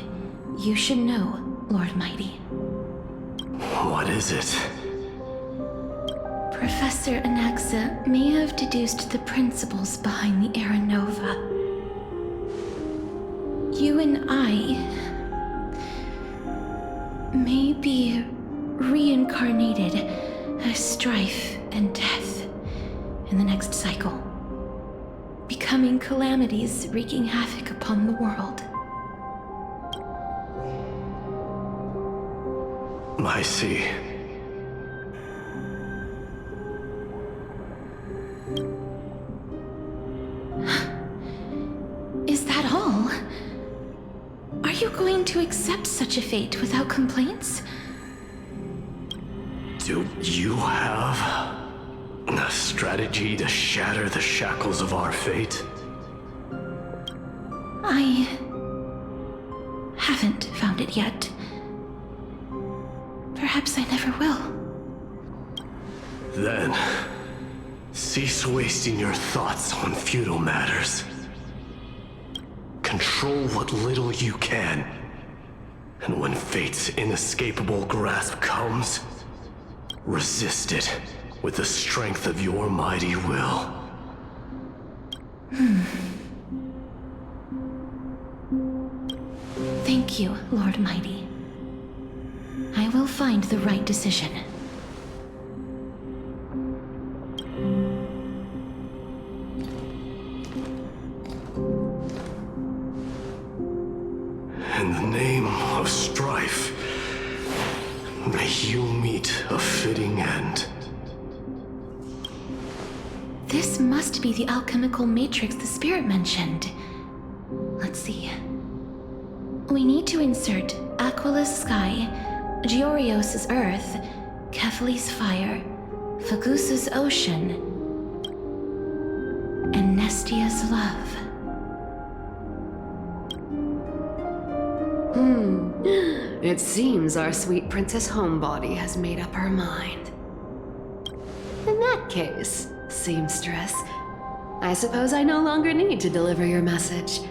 you should know, Lord Mighty. What is it? Professor Anaxa may have deduced the principles behind the Era Nova. You and I may be reincarnated as strife and death in the next cycle, becoming calamities wreaking havoc upon the world. I see. Is that all? Are you going to accept such a fate without complaints? Do you have a strategy to shatter the shackles of our fate? I haven't found it yet. Perhaps I never will. Then, cease wasting your thoughts on futile matters. Control what little you can, And when fate's inescapable grasp comes, resist it with the strength of your mighty will. Thank you, Lord Mighty. I will find the right decision. In the name of strife, may you meet a fitting end. This must be the alchemical matrix the spirit mentioned. Let's see. We need to insert Aquila's sky, Georios' earth, Kephali's fire, Fagusa's ocean, and Nestia's love. It seems our sweet Princess Homebody has made up her mind. In that case, seamstress, I suppose I no longer need to deliver your message.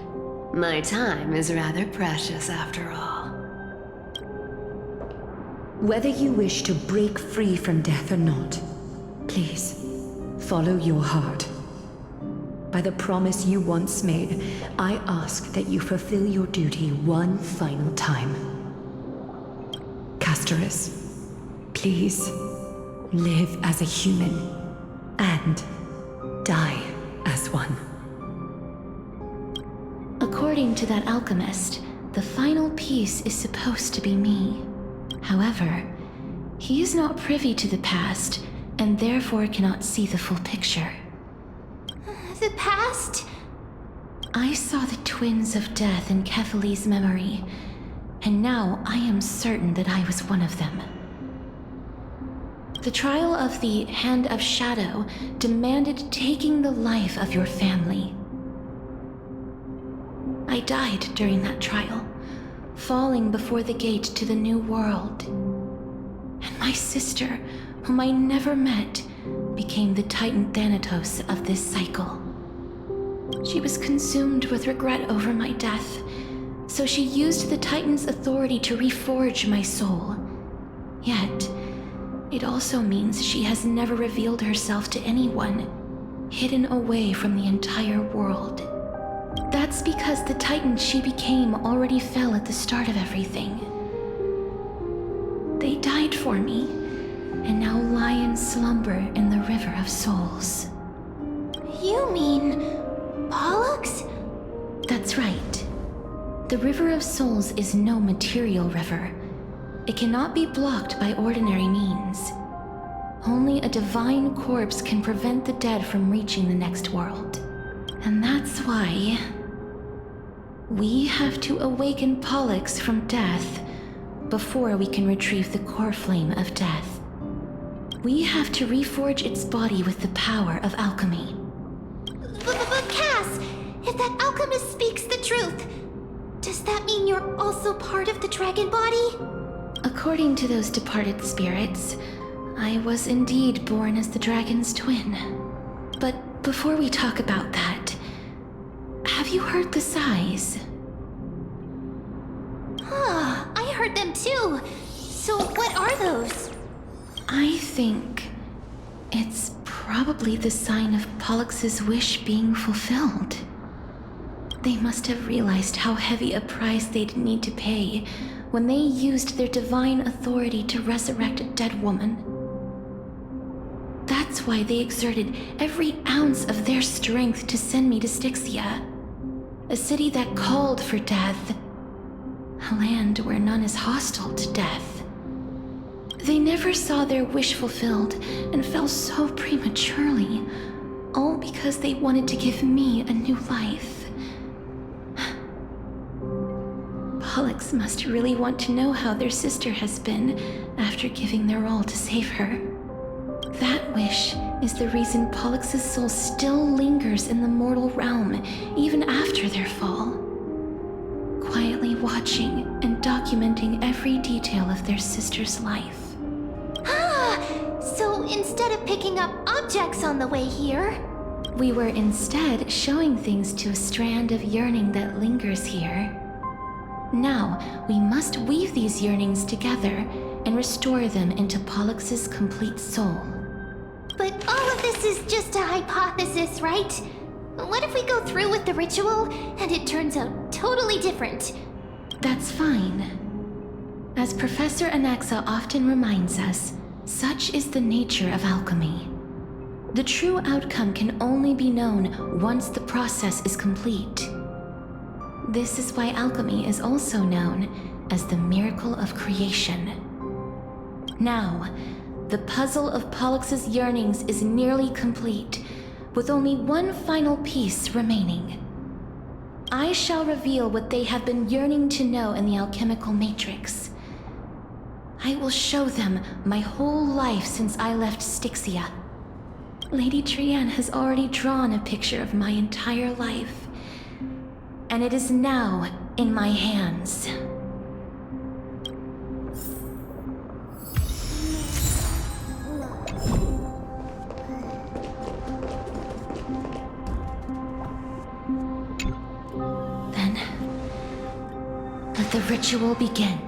My time is rather precious after all. Whether you wish to break free from death or not, please, follow your heart. By the promise you once made, I ask that you fulfill your duty one final time. Castorus, please, live as a human, and die as one. According to that alchemist, the final piece is supposed to be me. However, he is not privy to the past, and therefore cannot see the full picture. The past? I saw the twins of death in Kephali's memory, and now I am certain that I was one of them. The trial of the Hand of Shadow demanded taking the life of your family. I died during that trial, falling before the gate to the new world. And my sister, whom I never met, became the Titan Thanatos of this cycle. She was consumed with regret over my death, so she used the Titan's authority to reforge my soul. Yet, it also means she has never revealed herself to anyone, hidden away from the entire world. That's because the Titan she became already fell at the start of everything. They died for me, and now lie in slumber in the River of Souls. You mean Pollux? That's right. The River of Souls is no material river. It cannot be blocked by ordinary means. Only a divine corpse can prevent the dead from reaching the next world. And that's why we have to awaken Pollux from death before we can retrieve the core flame of death. We have to reforge its body with the power of alchemy. But Cass, if that alchemist speaks the truth, does that mean you're also part of the dragon body? According to those departed spirits, I was indeed born as the dragon's twin. But before we talk about that, have you heard the sighs? I heard them too. So what are those? I think it's probably the sign of Pollux's wish being fulfilled. They must have realized how heavy a price they'd need to pay when they used their divine authority to resurrect a dead woman. That's why they exerted every ounce of their strength to send me to Styxia, a city that called for death, a land where none is hostile to death. They never saw their wish fulfilled and fell so prematurely, all because they wanted to give me a new life. Pollux must really want to know how their sister has been after giving their all to save her. That wish is the reason Pollux's soul still lingers in the mortal realm even after their fall, quietly watching and documenting every detail of their sister's life. So instead of picking up objects on the way here, we were instead showing things to a strand of yearning that lingers here. Now, we must weave these yearnings together and restore them into Pollux's complete soul. But all of this is just a hypothesis, right? What if we go through with the ritual and it turns out totally different? That's fine. As Professor Anaxa often reminds us, such is the nature of alchemy. The true outcome can only be known once the process is complete. This is why alchemy is also known as the miracle of creation. Now, the puzzle of Pollux's yearnings is nearly complete, with only one final piece remaining. I shall reveal what they have been yearning to know in the alchemical matrix. I will show them my whole life since I left Styxia. Lady Trianne has already drawn a picture of my entire life, and it is now in my hands. Then, let the ritual begin.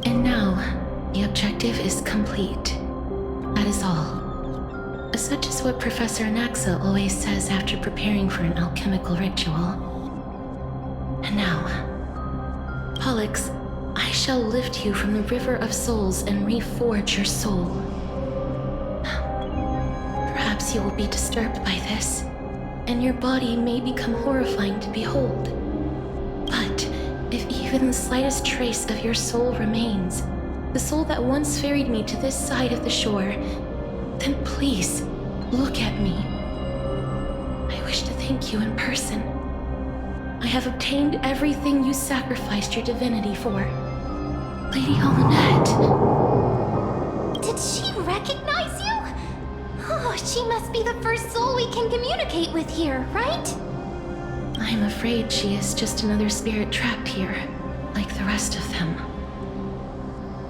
And now, the objective is complete. That is all. Such is what Professor Anaxa always says after preparing for an alchemical ritual. And now, Pollux, I shall lift you from the river of souls and reforge your soul. Perhaps you will be disturbed by this, and your body may become horrifying to behold. But if even the slightest trace of your soul remains, the soul that once ferried me to this side of the shore, then please, look at me. I wish to thank you in person. I have obtained everything you sacrificed your divinity for. Lady Almanette. Did she recognize you? Oh, she must be the first soul we can communicate with here, right? I'm afraid she is just another spirit trapped here, like the rest of them.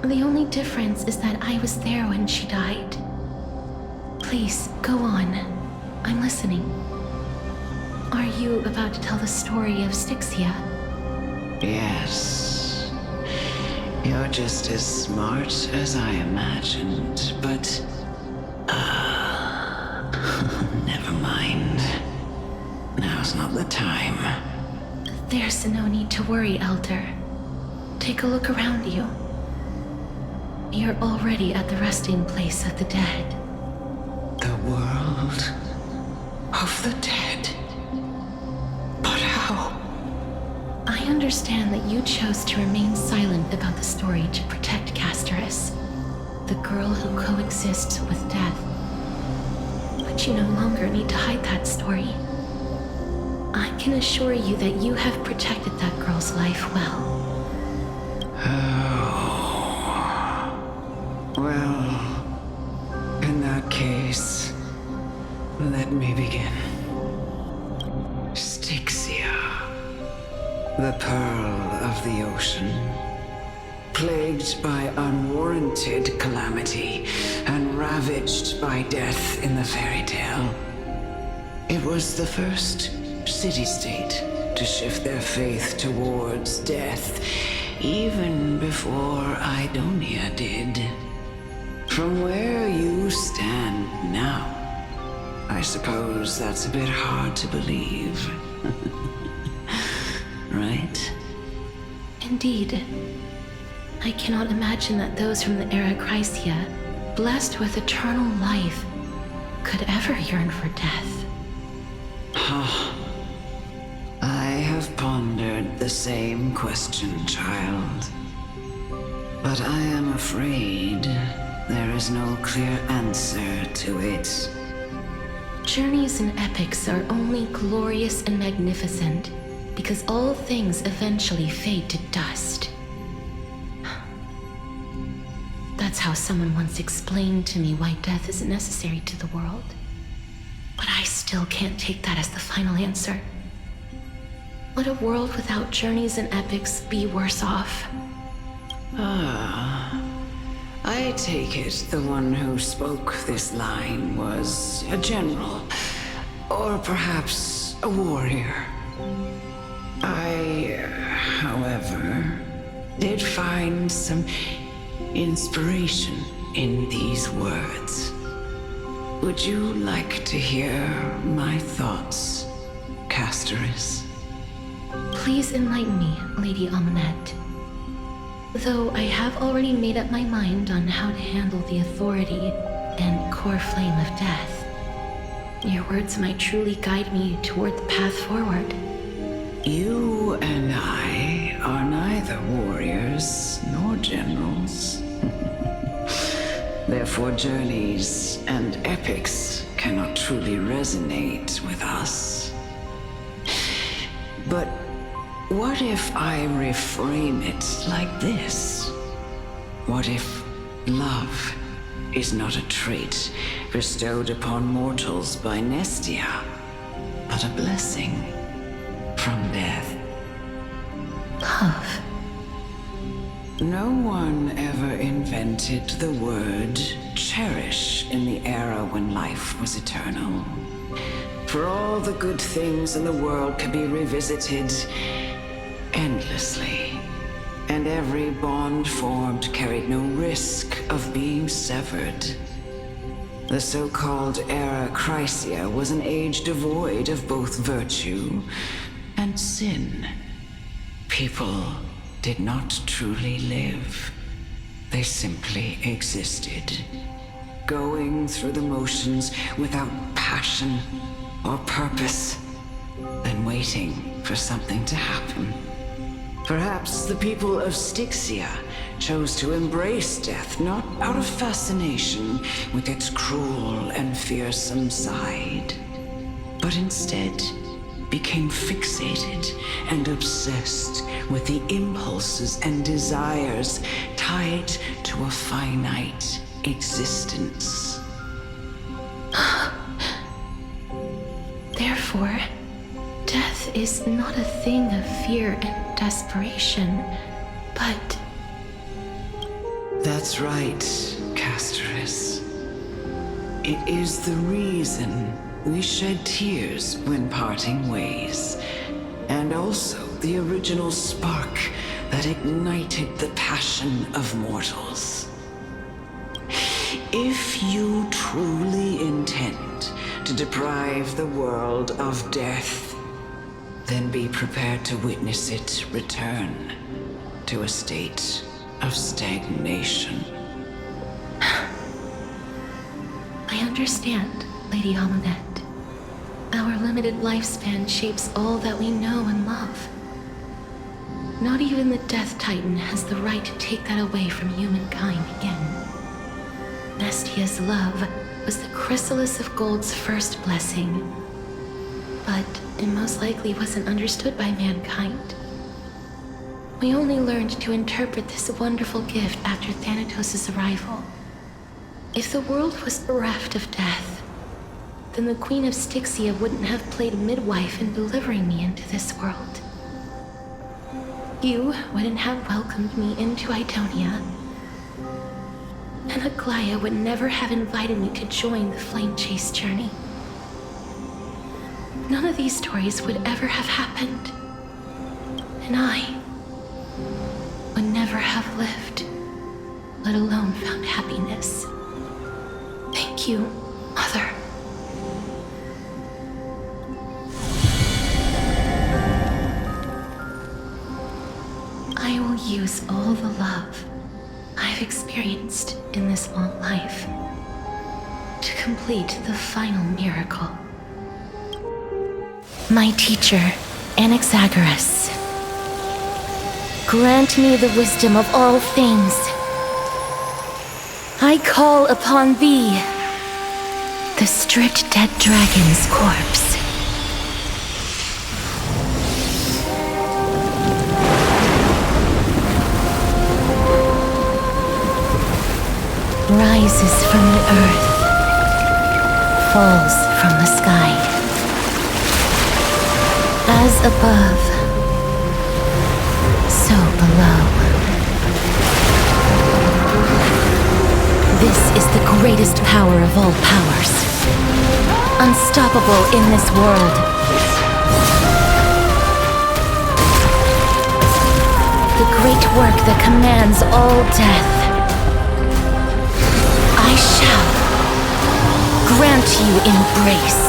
The only difference is that I was there when she died. Please, go on. I'm listening. Are you about to tell the story of Styxia? Yes. You're just as smart as I imagined, but... never mind. Now's not the time. There's no need to worry, Elder. Take a look around you. You're already at the resting place of the dead. The world of the dead? But how? I understand that you chose to remain silent about the story to protect Casterus, the girl who coexists with death. But you no longer need to hide that story. I can assure you that you have protected that girl's life well. Well, in that case, let me begin. Styxia, the pearl of the ocean, plagued by unwarranted calamity and ravaged by death in the fairy tale. It was the first city-state to shift their faith towards death, even before Idonia did. From where you stand now, I suppose that's a bit hard to believe. Right? Indeed. I cannot imagine that those from the era Chrysia, blessed with eternal life, could ever yearn for death. I have pondered the same question, child. But I am afraid there is no clear answer to it. Journeys and epics are only glorious and magnificent because all things eventually fade to dust. That's how someone once explained to me why death isn't necessary to the world. But I still can't take that as the final answer. Would a world without journeys and epics be worse off? I I take it the one who spoke this line was a general, or perhaps a warrior. I, however, did find some inspiration in these words. Would you like to hear my thoughts, Castoris? Please enlighten me, Lady Amunet. Though I have already made up my mind on how to handle the authority and core flame of death, your words might truly guide me toward the path forward. You and I are neither warriors nor generals. Therefore, journeys and epics cannot truly resonate with us. But what if I reframe it like this? What if love is not a trait bestowed upon mortals by Nestia, but a blessing from death? Love. No one ever invented the word cherish in the era when life was eternal. For all the good things in the world could be revisited endlessly, and every bond formed carried no risk of being severed. The so-called Era Chrysia was an age devoid of both virtue and sin. People did not truly live. They simply existed, going through the motions without passion or purpose, then waiting for something to happen. Perhaps the people of Styxia chose to embrace death not out of fascination with its cruel and fearsome side, but instead became fixated and obsessed with the impulses and desires tied to a finite existence. Therefore, death is not a thing of fear and desperation, but... That's right, Castoris. It is the reason we shed tears when parting ways, and also the original spark that ignited the passion of mortals. If you truly intend to deprive the world of death, then be prepared to witness it return to a state of stagnation. I understand, Lady Amunet. Our limited lifespan shapes all that we know and love. Not even the Death Titan has the right to take that away from humankind again. Nestia's love was the chrysalis of Gold's first blessing, but it most likely wasn't understood by mankind. We only learned to interpret this wonderful gift after Thanatos' arrival. If the world was bereft of death, then the Queen of Styxia wouldn't have played midwife in delivering me into this world. You wouldn't have welcomed me into Idonia, and Aglaya would never have invited me to join the Flame Chase journey. None of these stories would ever have happened, and I would never have lived, let alone found happiness. Thank you, Mother. I will use all the love I've experienced in this long life to complete the final miracle. My teacher, Anaxagoras, grant me the wisdom of all things. I call upon thee, the stripped dead dragon's corpse. Rises from the earth, falls from the sky. As above, so below. greatest power of all powers. Unstoppable in this world. The great work that commands all death. I shall grant you embrace.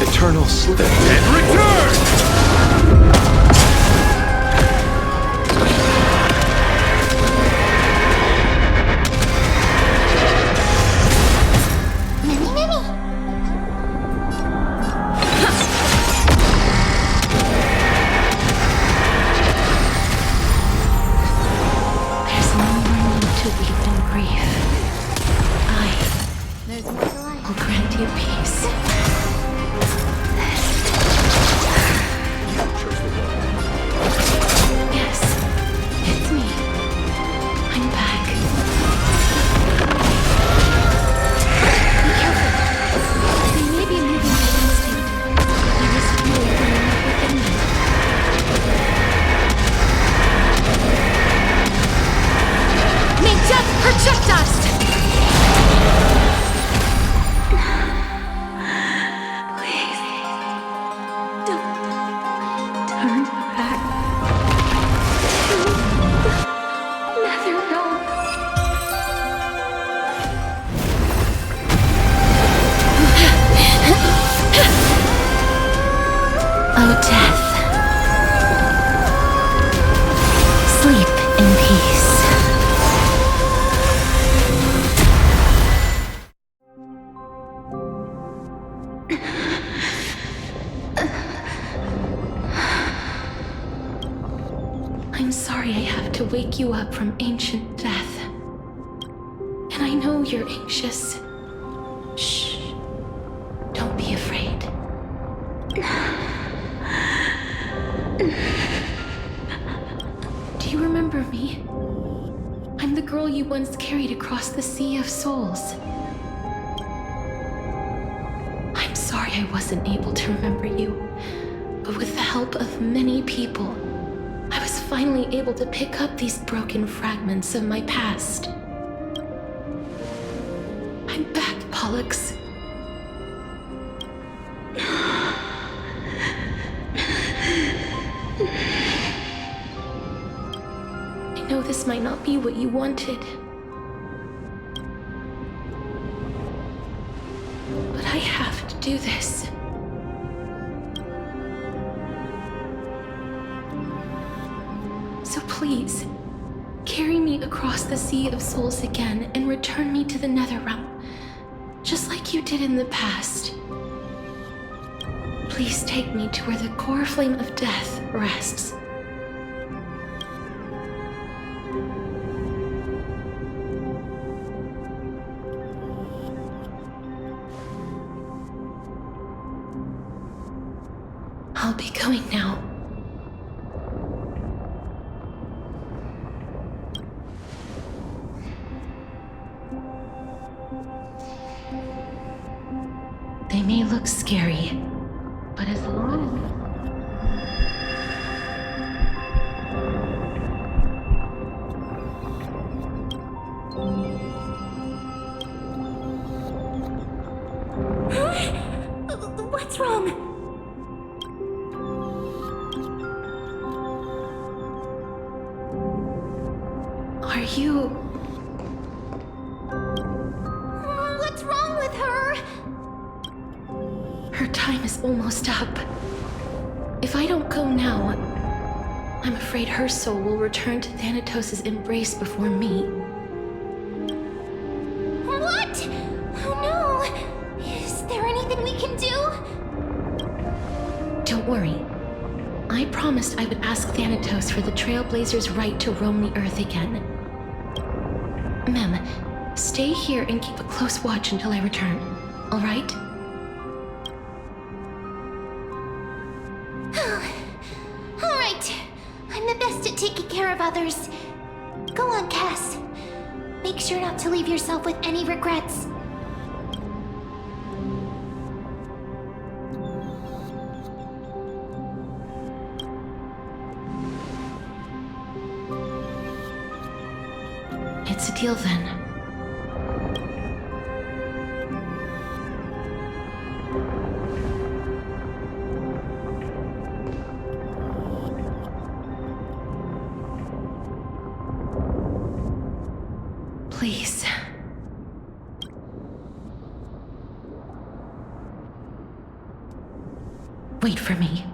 Eternal slip and return! There's no more need to weep in grief. I will grant you peace. Yes, it's me. I'm back. Be careful. They may be moving by instinct. There is fury burning up within them. May death protect us! Please. Don't turn back. Nether realm. Oh, death. Sleep in peace. I'm sorry I have to wake you up from ancient death. And I know you're anxious. Shh. Don't be afraid. Do you remember me? I'm the girl you once carried across the Sea of Souls. I'm sorry I wasn't able to remember you, but with the help of many people, I was finally able to pick up these broken fragments of my past. I'm back, Pollux. I know this might not be what you wanted, but I have to do this. So please, carry me across the Sea of Souls again and return me to the Netherrealm, just like you did in the past. Please take me to where the core flame of death rests. I'll be going now. They may look scary, but as long as... What's wrong? Are you... What's wrong with her? time is almost up. If I don't go now, I'm afraid her soul will return to Thanatos' embrace before me. What? Oh no! Is there anything we can do? Don't worry. I promised I would ask Thanatos for the Trailblazers' right to roam the Earth again. Mem, stay here and keep a close watch until I return, all right? All right. I'm the best at taking care of others. Go on, Cass. Make sure not to leave yourself with any regrets. It's a deal then. Please. Wait for me.